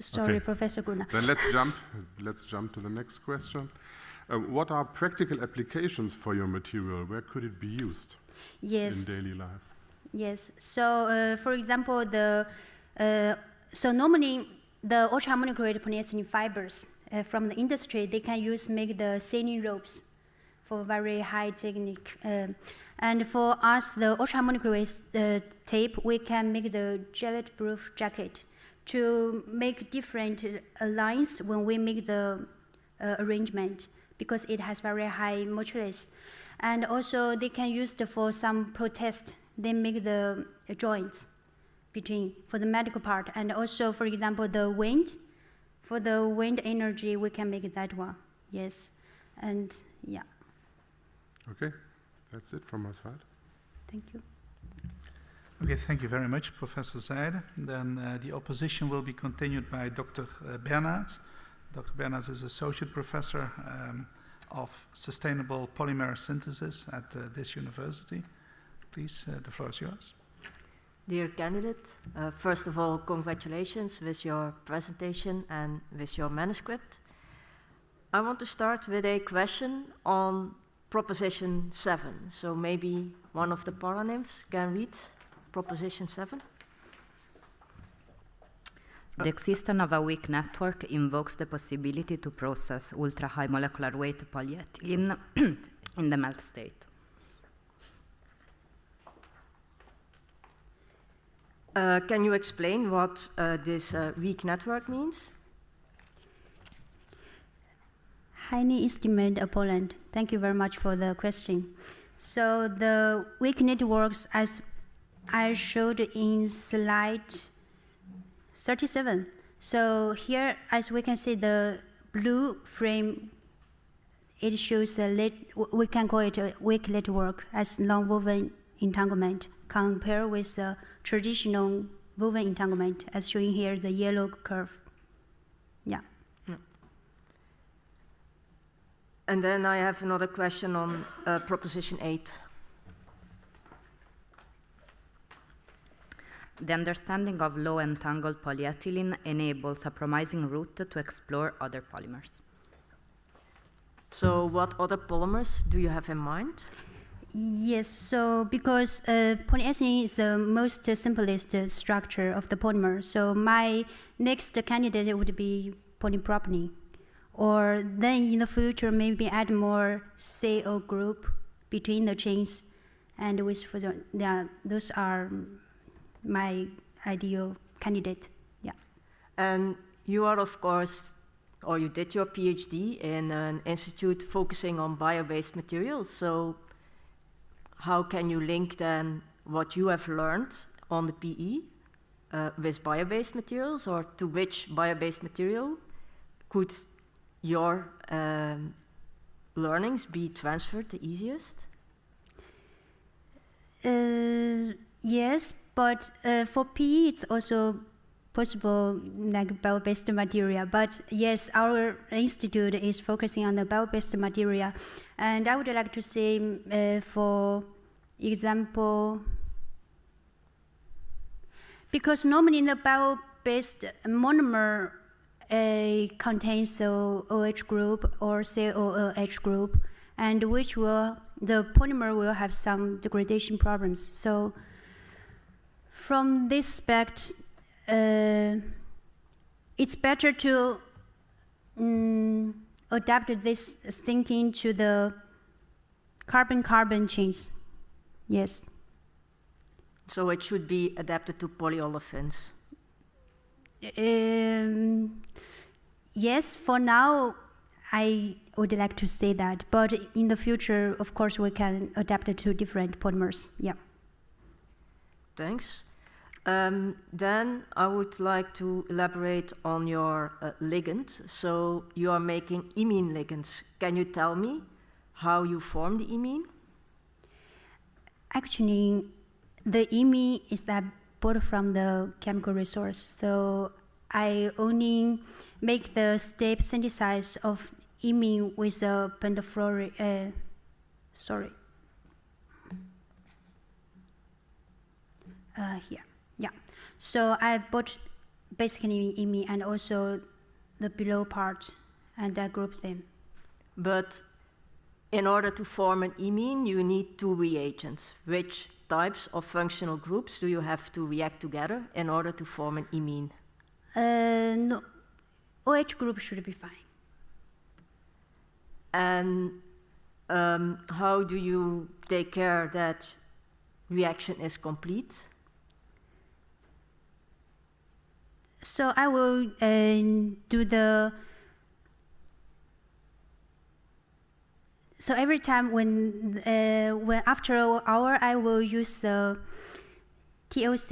Sorry, Okay. Professor Gunnar. Then let's jump to the next question. What are practical applications for your material? Where could it be used Yes. in daily life? Yes. So, for example, so normally the ultramonocular polyethylene fibers from the industry, they can make the sailing ropes for very high technique. And for us, the ultra-harmonic tape, we can make the gillette-proof jacket to make different lines when we make the arrangement, because it has very high modulus. And also, they can use it for some protest. They make the joints between for the medical part. And also, for example, the wind. For the wind energy, we can make that one. Yes, and yeah. Okay, that's it from my side. Thank you. Okay, thank you very much, Professor Zijde. Then the opposition will be continued by Dr. Bernards. Dr. Bernards is Associate Professor of Sustainable Polymer Synthesis at this university. Please, the floor is yours. Dear candidate, first of all, congratulations with your presentation and with your manuscript. I want to start with a question on Proposition 7. So maybe one of the paranymphs can read Proposition 7. The existence of a weak network invokes the possibility to process ultra-high molecular weight polyethylene in the melt state. Can you explain what this weak network means? Highly estimated Poland. Thank you very much for the question. So the weak networks, as I showed in slide 37. So here, as we can see, the blue frame, it shows we can call it a weak network as non-woven entanglement, compared with the traditional woven entanglement, as shown here, the yellow curve. Yeah. And then I have another question on Proposition 8. The understanding of low entangled polyethylene enables a promising route to explore other polymers. So what other polymers do you have in mind? Yes, so because polyethylene is the most simplest structure of the polymer, so my next candidate would be polypropylene. Or then in the future, maybe add more CO group between the chains, and with those are my ideal candidate. Yeah. And you are, of course, or you did your PhD in an institute focusing on bio-based materials. So how can you link then what you have learned on the PE with bio-based materials, or to which bio-based material could your learnings be transferred the easiest? Yes, but for PE, it's also possible, like bio-based material. But yes, our institute is focusing on the bio-based material. And I would like to say, for example, because normally the bio-based monomer contains the OH group or COOH group, and the polymer will have some degradation problems. So from this aspect, it's better to adapt this thinking to the carbon-carbon chains. Yes. So it should be adapted to polyolefins. Yes, for now, I would like to say that. But in the future, of course, we can adapt it to different polymers. Yeah. Thanks. Then I would like to elaborate on your ligand. So you are making imine ligands. Can you tell me how you form the imine? Actually, the imine is that bought from the chemical resource. So I only make the step synthesis of imine with the pentafluoride. Here. Yeah. So I bought basically imine and also the below part, and I group them. But in order to form an imine, you need two reagents. Which types of functional groups do you have to react together in order to form an imine? No, OH group should be fine. And how do you take care that reaction is complete? So I will do the. So every time when after an hour, I will use the TOC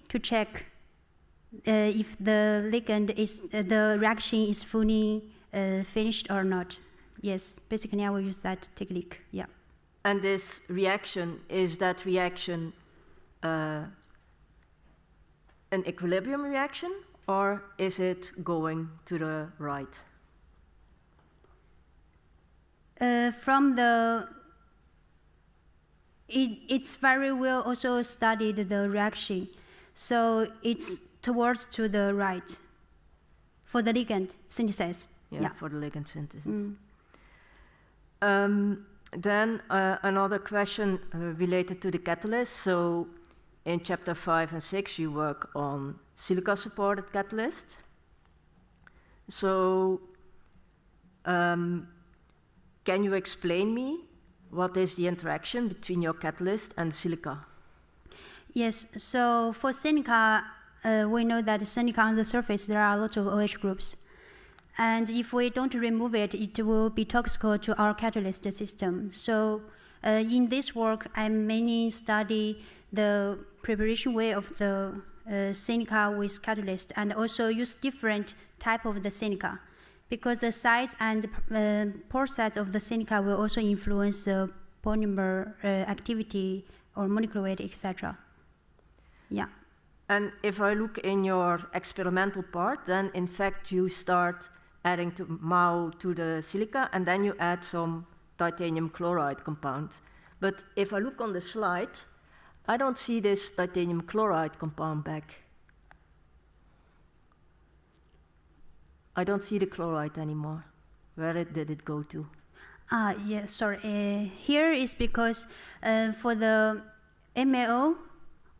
to check if the ligand is the reaction is fully finished or not. Yes, basically I will use that technique. Yeah. And this reaction, is that reaction an equilibrium reaction, or is it going to the right? From the, it's very well also studied the reaction, so it's towards to the right for the ligand synthesis. Yeah, for the ligand synthesis. Then another question related to the catalyst. So in chapter 5 and 6, you work on silica-supported catalyst. So can you explain me what is the interaction between your catalyst and silica? Yes, so for silica, we know that silica on the surface, there are a lot of OH groups. And if we don't remove it, it will be toxic to our catalyst system. So in this work, I mainly study the preparation way of the silica with catalyst, and also use different type of the silica, because the size and pore size of the silica will also influence the polymer activity or molecular weight, etc. Yeah. And if I look in your experimental part, then in fact you start adding MAO to the silica, and then you add some titanium chloride compound. But if I look on the slide, I don't see this titanium chloride compound back. I don't see the chloride anymore. Where did it go to? Yes, sorry. Here is because for the MAO,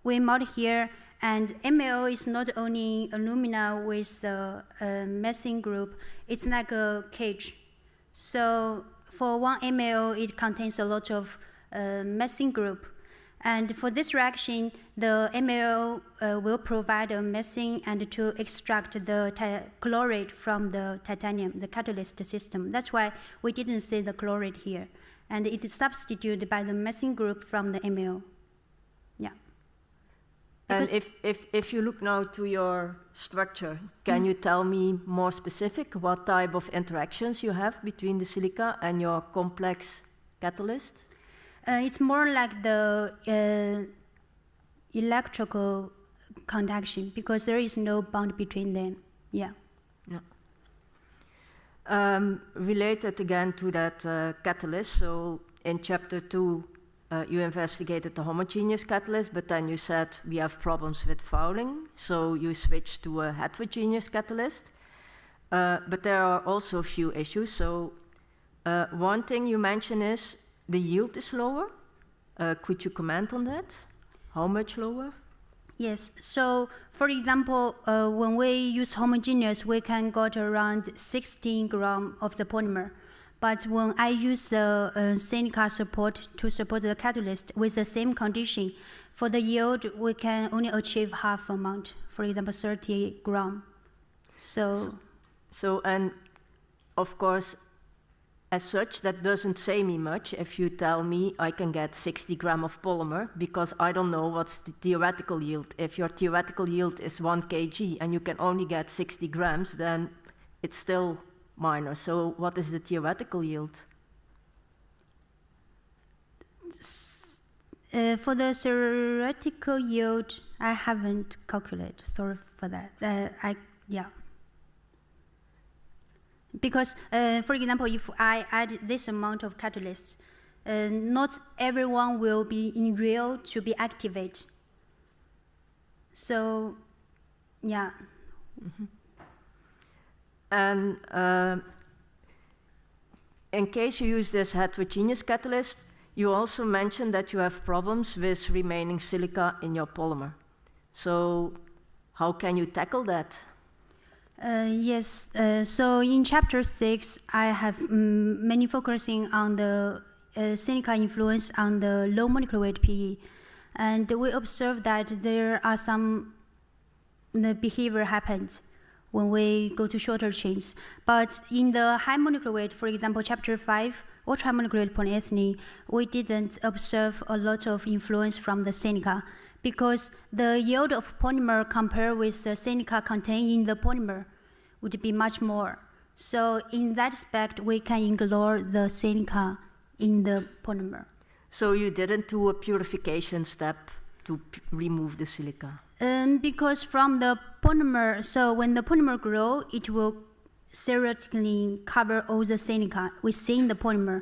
we mod here, and MAO is not only alumina with the methane group, it's like a cage. So for one MAO, it contains a lot of methane group. And for this reaction, the MAO will provide a methane and to extract the chloride from the titanium, the catalyst system. That's why we didn't see the chloride here. And it is substituted by the methane group from the MAO. Yeah. And if you look now to your structure, can you tell me more specific what type of interactions you have between the silica and your complex catalyst? It's more like the electrical conduction, because there is no bond between them. Yeah. Related again to that catalyst, so in chapter 2, you investigated the homogeneous catalyst, but then you said we have problems with fouling, so you switched to a heterogeneous catalyst. But there are also a few issues. So one thing you mention is the yield is lower. Could you comment on that? How much lower? Yes, so for example, when we use homogeneous, we can get around 16 grams of the polymer. But when I use the silica support to support the catalyst with the same condition, for the yield, we can only achieve half amount, for example, 30 grams. So, and of course, as such, that doesn't say me much if you tell me I can get 60 grams of polymer, because I don't know what's the theoretical yield. If your theoretical yield is 1 kg and you can only get 60 grams, then it's still minor. So what is the theoretical yield? For the theoretical yield, I haven't calculated. Sorry for that. Yeah. Because, for example, if I add this amount of catalysts, not everyone will be in real to be activated. So, yeah. Mm-hmm. And in case you use this heterogeneous catalyst, you also mentioned that you have problems with remaining silica in your polymer. So how can you tackle that? Yes, so in chapter 6, I have mainly focusing on the silica influence on the low molecular weight PE. And we observed that there are the behavior happened when we go to shorter chains. But in the high molecular weight, for example, chapter 5, ultra molecular weight polyethylene, we didn't observe a lot of influence from the silica because the yield of polymer compared with the silica contained in the polymer would be much more. So in that aspect, we can ignore the silica in the polymer. So you didn't do a purification step to remove the silica? Because from the polymer, so when the polymer grows, it will theoretically cover all the silica within the polymer.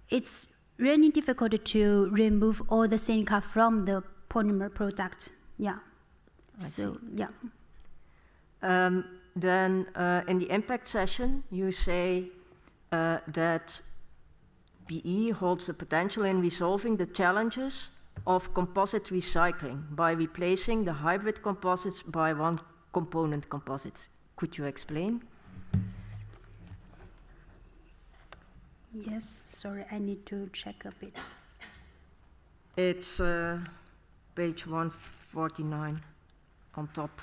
It's really difficult to remove all the silica from the polymer product. Yeah. I so, see. yeah. Then in the impact session, you say that PE holds the potential in resolving the challenges of composite recycling by replacing the hybrid composites by one-component composites. Could you explain? Yes, sorry, I need to check a bit. It's page 149 on top.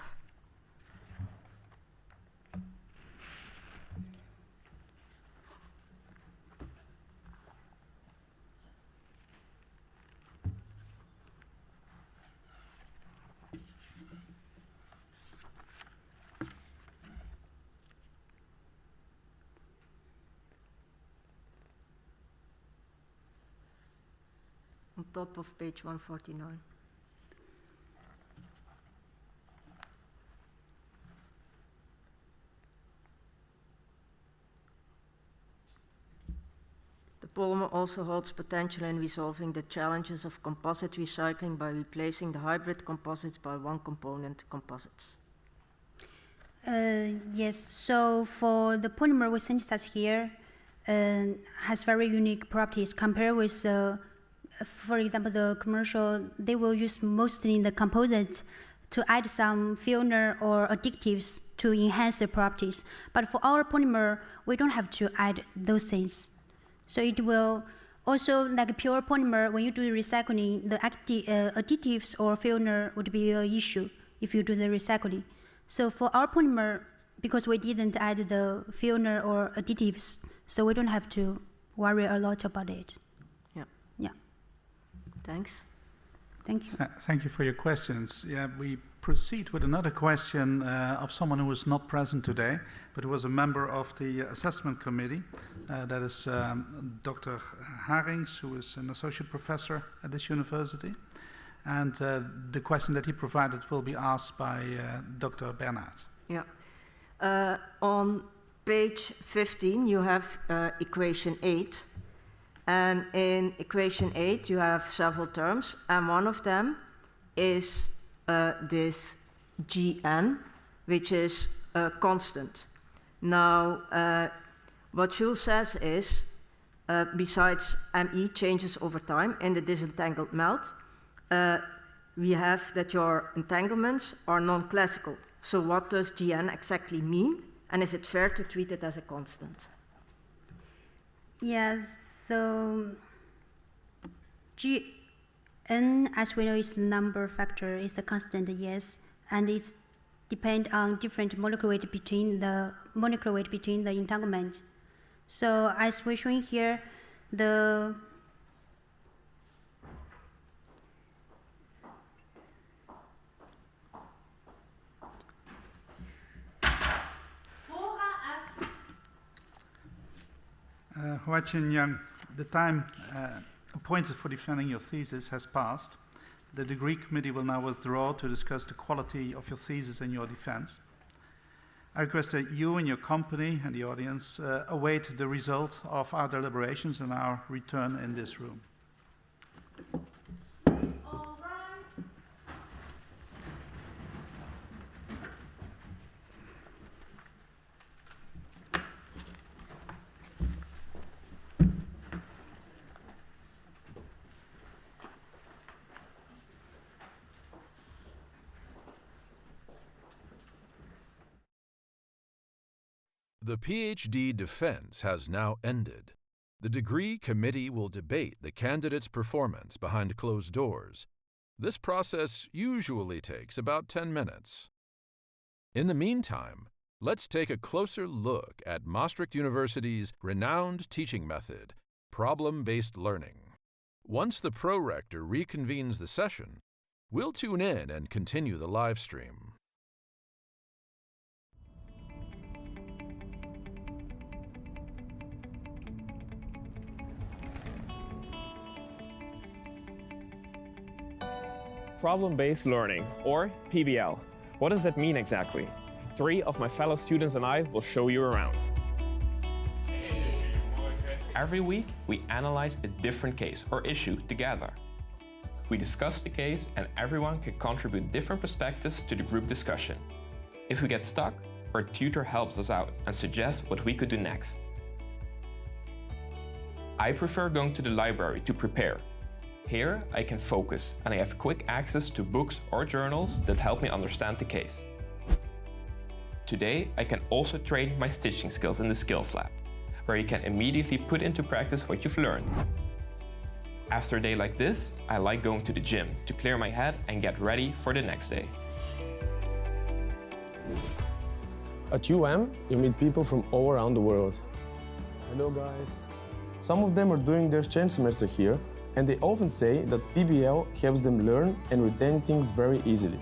On top of page 149. The polymer also holds potential in resolving the challenges of composite recycling by replacing the hybrid composites by one-component composites. Yes, so for the polymer we synthesize here has very unique properties compared with the for example, the commercial, they will use mostly the component to add some filler or additives to enhance the properties. But for our polymer, we don't have to add those things. So it will also, like pure polymer, when you do the recycling, the additives or filler would be an issue if you do the recycling. So for our polymer, because we didn't add the filler or additives, so we don't have to worry a lot about it. Thanks. Thank you. Thank you for your questions. Yeah, we proceed with another question of someone who was not present today, but who was a member of the assessment committee. That is Dr. Harings, who is an associate professor at this university. And the question that he provided will be asked by Dr. Bernhard. Yeah. On page 15, you have equation 8. And in equation 8, you have several terms, and one of them is this Gn, which is constant. Now, what Jules says is, besides Me changes over time in the disentangled melt, we have that your entanglements are non-classical. So what does Gn exactly mean? And is it fair to treat it as a constant? Yes, so Gn, as we know, is the number factor, is a constant, yes, and it's depend on different molecular weight between the entanglement. So as we're showing here, the Huaqin Yang, the time appointed for defending your thesis has passed. The degree committee will now withdraw to discuss the quality of your thesis and your defense. I request that you and your company and the audience await the result of our deliberations and our return in this room. The PhD defense has now ended. The degree committee will debate the candidate's performance behind closed doors. This process usually takes about 10 minutes. In the meantime, let's take a closer look at Maastricht University's renowned teaching method, problem-based learning. Once the pro-rector reconvenes the session, we'll tune in and continue the live stream. Problem-based learning, or PBL. What does that mean exactly? 3 of my fellow students and I will show you around. Every week, we analyze a different case or issue together. We discuss the case and everyone can contribute different perspectives to the group discussion. If we get stuck, our tutor helps us out and suggests what we could do next. I prefer going to the library to prepare. Here, I can focus and I have quick access to books or journals that help me understand the case. Today, I can also train my stitching skills in the Skills Lab, where you can immediately put into practice what you've learned. After a day like this, I like going to the gym to clear my head and get ready for the next day. At UM, you meet people from all around the world. Hello guys. Some of them are doing their exchange semester here, and they often say that PBL helps them learn and retain things very easily.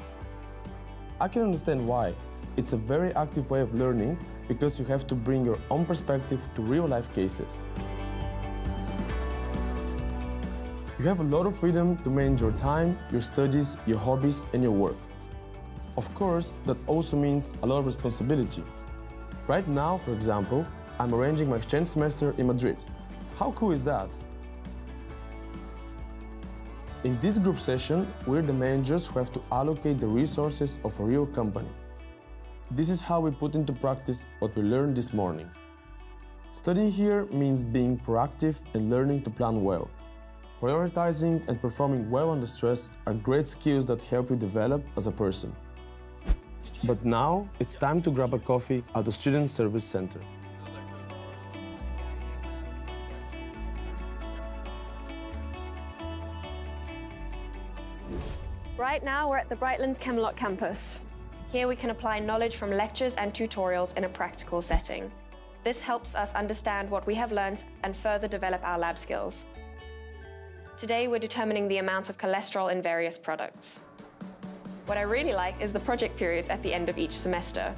I can understand why. It's a very active way of learning because you have to bring your own perspective to real-life cases. You have a lot of freedom to manage your time, your studies, your hobbies, and your work. Of course, that also means a lot of responsibility. Right now, for example, I'm arranging my exchange semester in Madrid. How cool is that? In this group session, we're the managers who have to allocate the resources of a real company. This is how we put into practice what we learned this morning. Studying here means being proactive and learning to plan well. Prioritizing and performing well under stress are great skills that help you develop as a person. But now, it's time to grab a coffee at the Student Service Center. Right now, we're at the Brightlands Camelot campus. Here we can apply knowledge from lectures and tutorials in a practical setting. This helps us understand what we have learned and further develop our lab skills. Today, we're determining the amounts of cholesterol in various products. What I really like is the project periods at the end of each semester,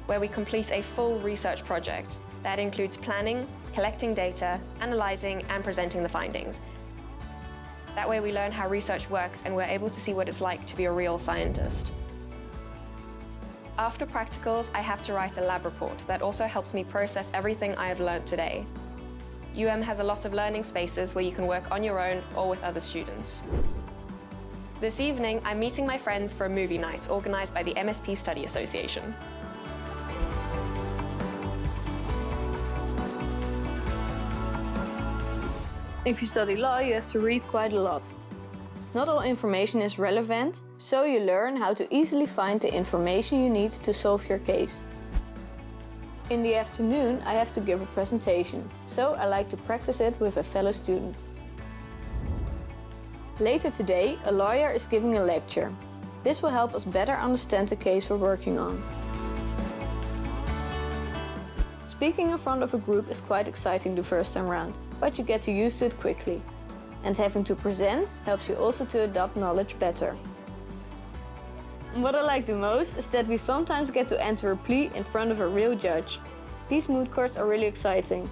where we complete a full research project. That includes planning, collecting data, analyzing, and presenting the findings. That way we learn how research works and we're able to see what it's like to be a real scientist. After practicals, I have to write a lab report that also helps me process everything I have learned today. UM has a lot of learning spaces where you can work on your own or with other students. This evening, I'm meeting my friends for a movie night organized by the MSP Study Association. If you study law, you have to read quite a lot. Not all information is relevant, so you learn how to easily find the information you need to solve your case. In the afternoon, I have to give a presentation, so I like to practice it with a fellow student. Later today, a lawyer is giving a lecture. This will help us better understand the case we're working on. Speaking in front of a group is quite exciting the first time round, but you get too used to it quickly. And having to present helps you also to adopt knowledge better. What I like the most is that we sometimes get to enter a plea in front of a real judge. These moot courts are really exciting.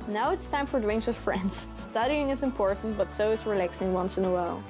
Now it's time for drinks with friends. Studying is important, but so is relaxing once in a while.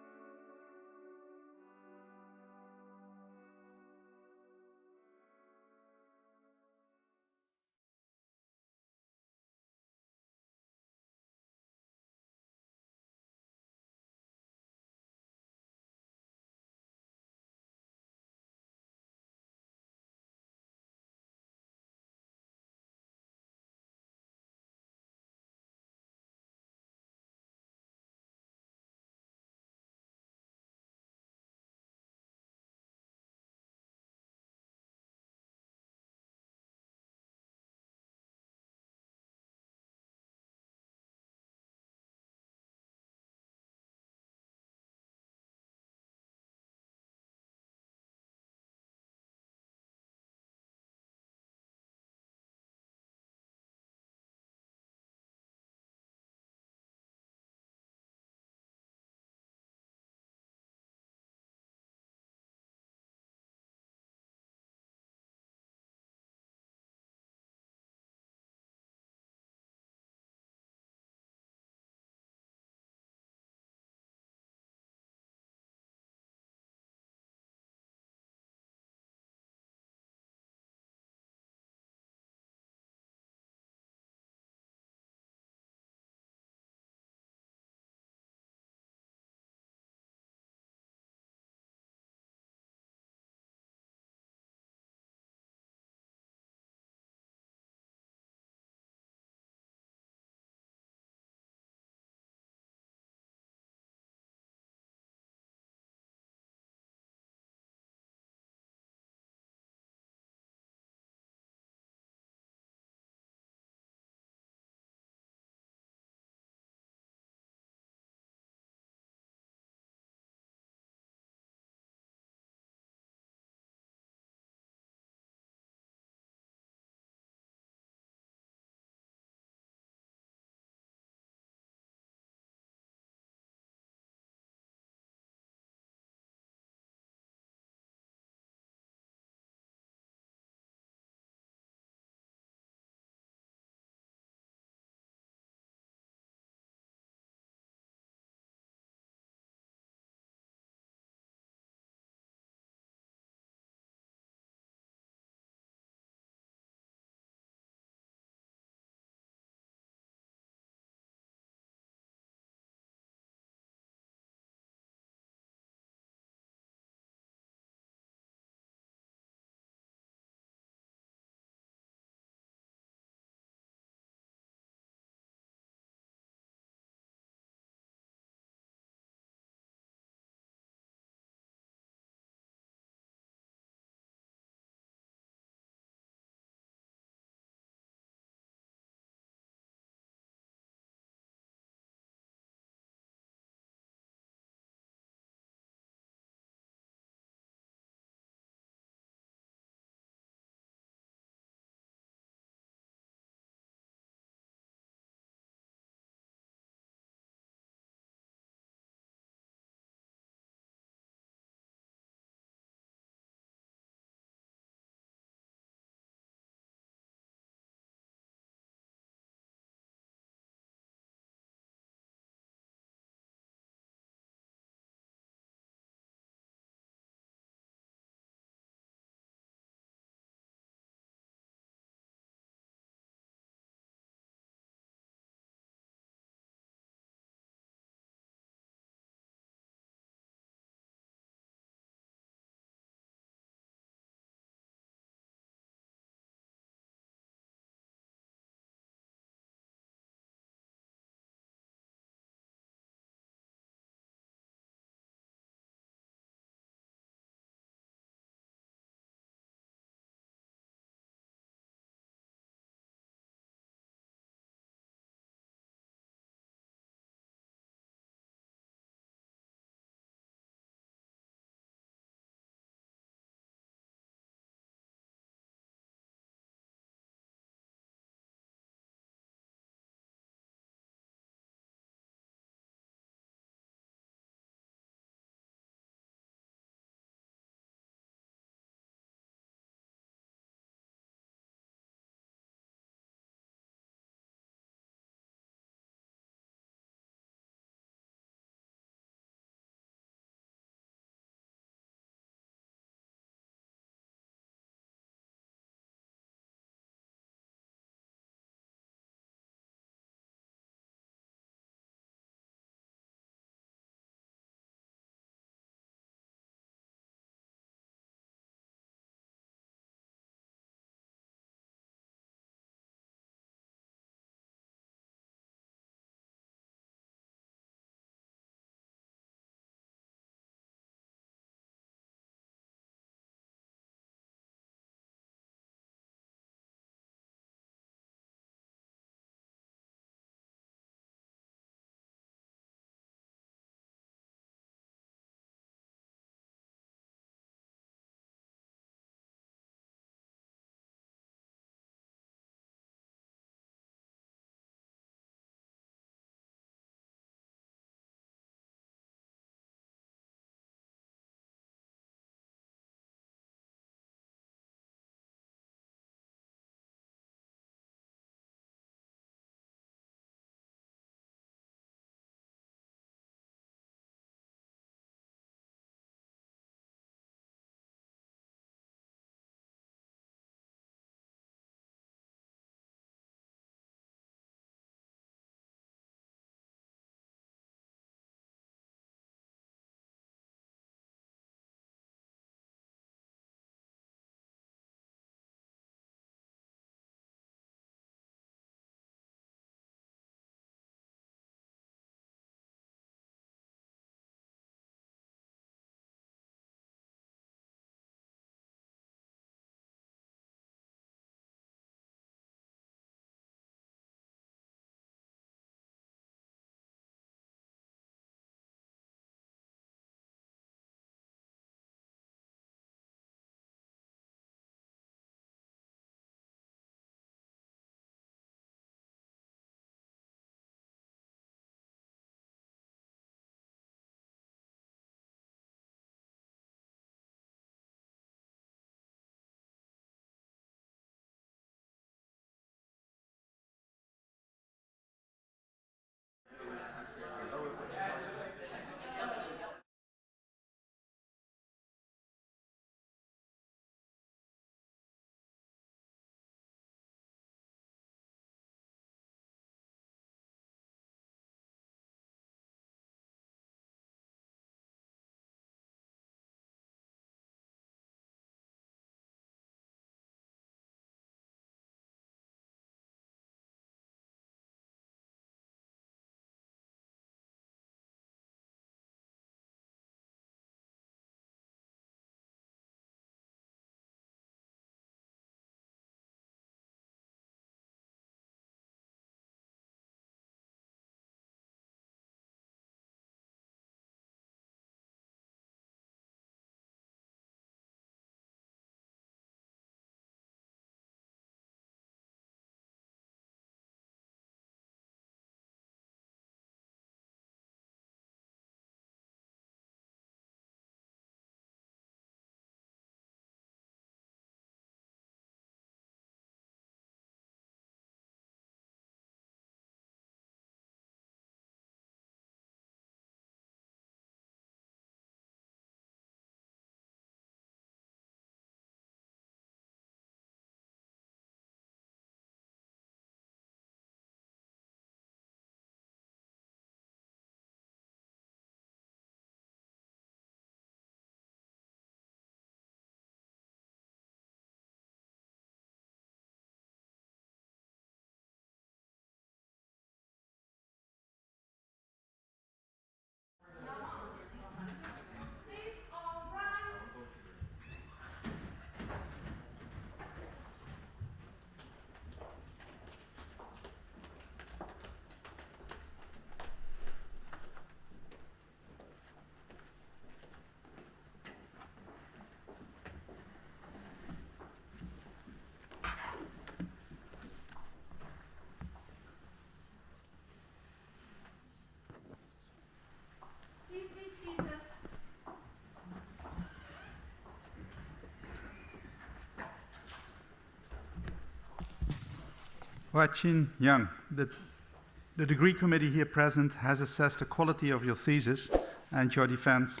Huaqin Yang, the degree committee here present has assessed the quality of your thesis and your defense.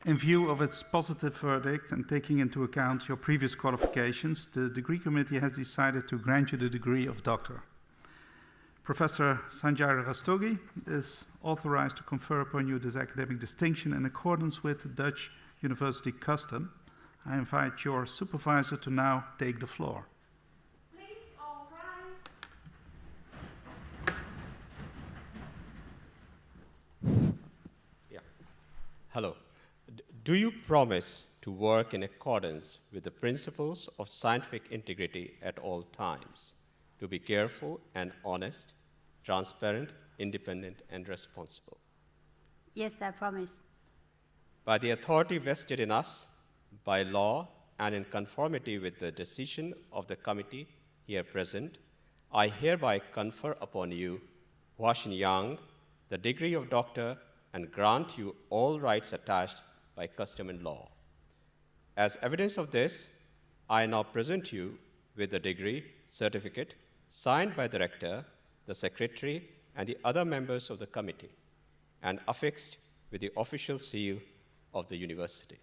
In view of its positive verdict and taking into account your previous qualifications, the degree committee has decided to grant you the degree of doctor. Professor Sanjay Rastogi is authorized to confer upon you this academic distinction in accordance with the Dutch university custom. I invite your supervisor to now take the floor. Please all rise. Yeah. Hello. Do you promise to work in accordance with the principles of scientific integrity at all times, to be careful and honest, transparent, independent, and responsible? Yes, I promise. By the authority vested in us by law and in conformity with the decision of the committee here present, I hereby confer upon you, Huaqin Yang, the degree of doctor and grant you all rights attached by custom and law. As evidence of this, I now present you with the degree certificate signed by the rector, the secretary, and the other members of the committee, and affixed with the official seal of the university.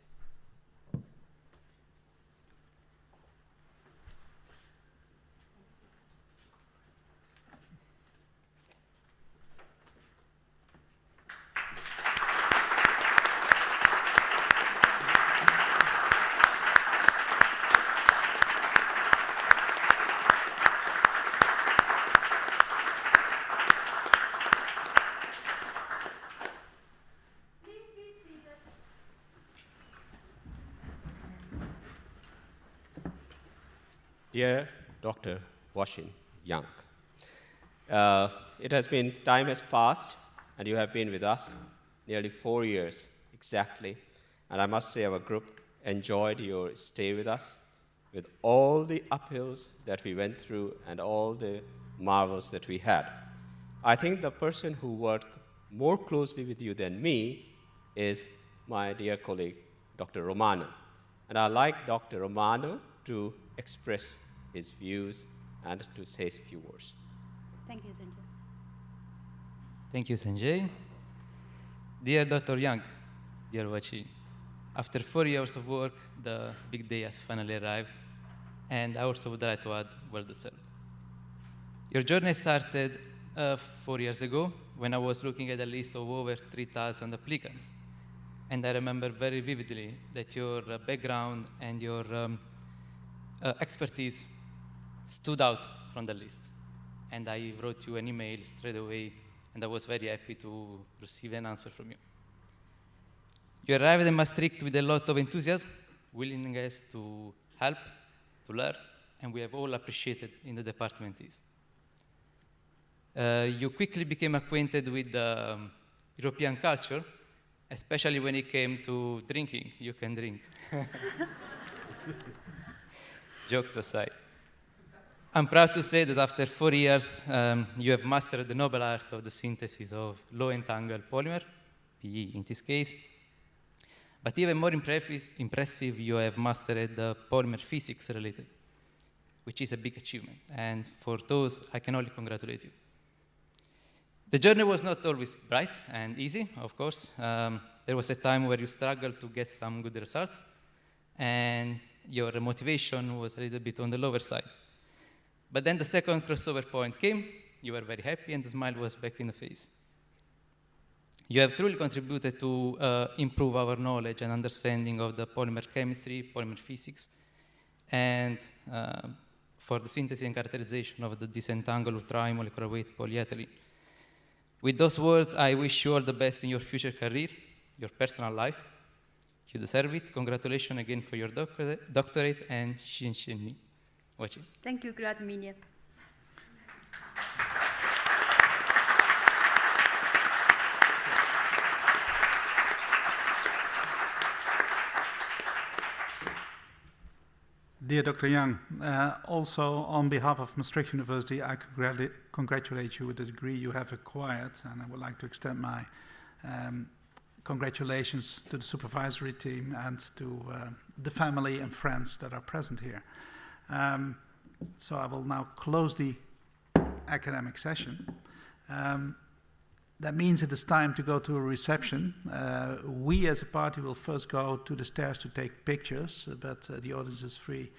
Please be seated. Dear Dr. Huaqin Yang, time has passed, and you have been with us nearly 4 years exactly, and I must say our group enjoyed your stay with us, with all the uphills that we went through and all the marvels that we had. I think the person who worked more closely with you than me is my dear colleague, Dr. Romano. And I'd like Dr. Romano to express his views and to say a few words. Thank you, Sanjay. Thank you, Sanjay. Dear Dr. Yang, dear Huaqin, after 4 years of work, the big day has finally arrived, and I also would like to add, well deserved. Your journey started 4 years ago when I was looking at a list of over 3,000 applicants. And I remember very vividly that your background and your expertise stood out from the list. And I wrote you an email straight away, and I was very happy to receive an answer from you. You arrived in Maastricht with a lot of enthusiasm, willingness to help, to learn, and we have all appreciated in the department is. You quickly became acquainted with the European culture, especially when it came to drinking. You can drink. Jokes aside. I'm proud to say that after 4 years, you have mastered the noble art of the synthesis of low-entangled polymer, PE in this case. But even more impressive, you have mastered the polymer physics related, which is a big achievement. And for those, I can only congratulate you. The journey was not always bright and easy, of course. There was a time where you struggled to get some good results, and your motivation was a little bit on the lower side. But then the second crossover point came, you were very happy, and the smile was back in the face. You have truly contributed to improve our knowledge and understanding of the polymer chemistry, polymer physics, and for the synthesis and characterization of the disentangled ultra-high molecular weight polyethylene. With those words, I wish you all the best in your future career, your personal life. You deserve it. Congratulations again for your doctorate, and Xin. Thank you, glad to meet you. Dear Dr. Yang, also on behalf of Maastricht University, I congratulate you with the degree you have acquired, and I would like to extend my congratulations to the supervisory team and to the family and friends that are present here. So I will now close the academic session. That means it is time to go to a reception. We as a party will first go to the stairs to take pictures, but the audience is free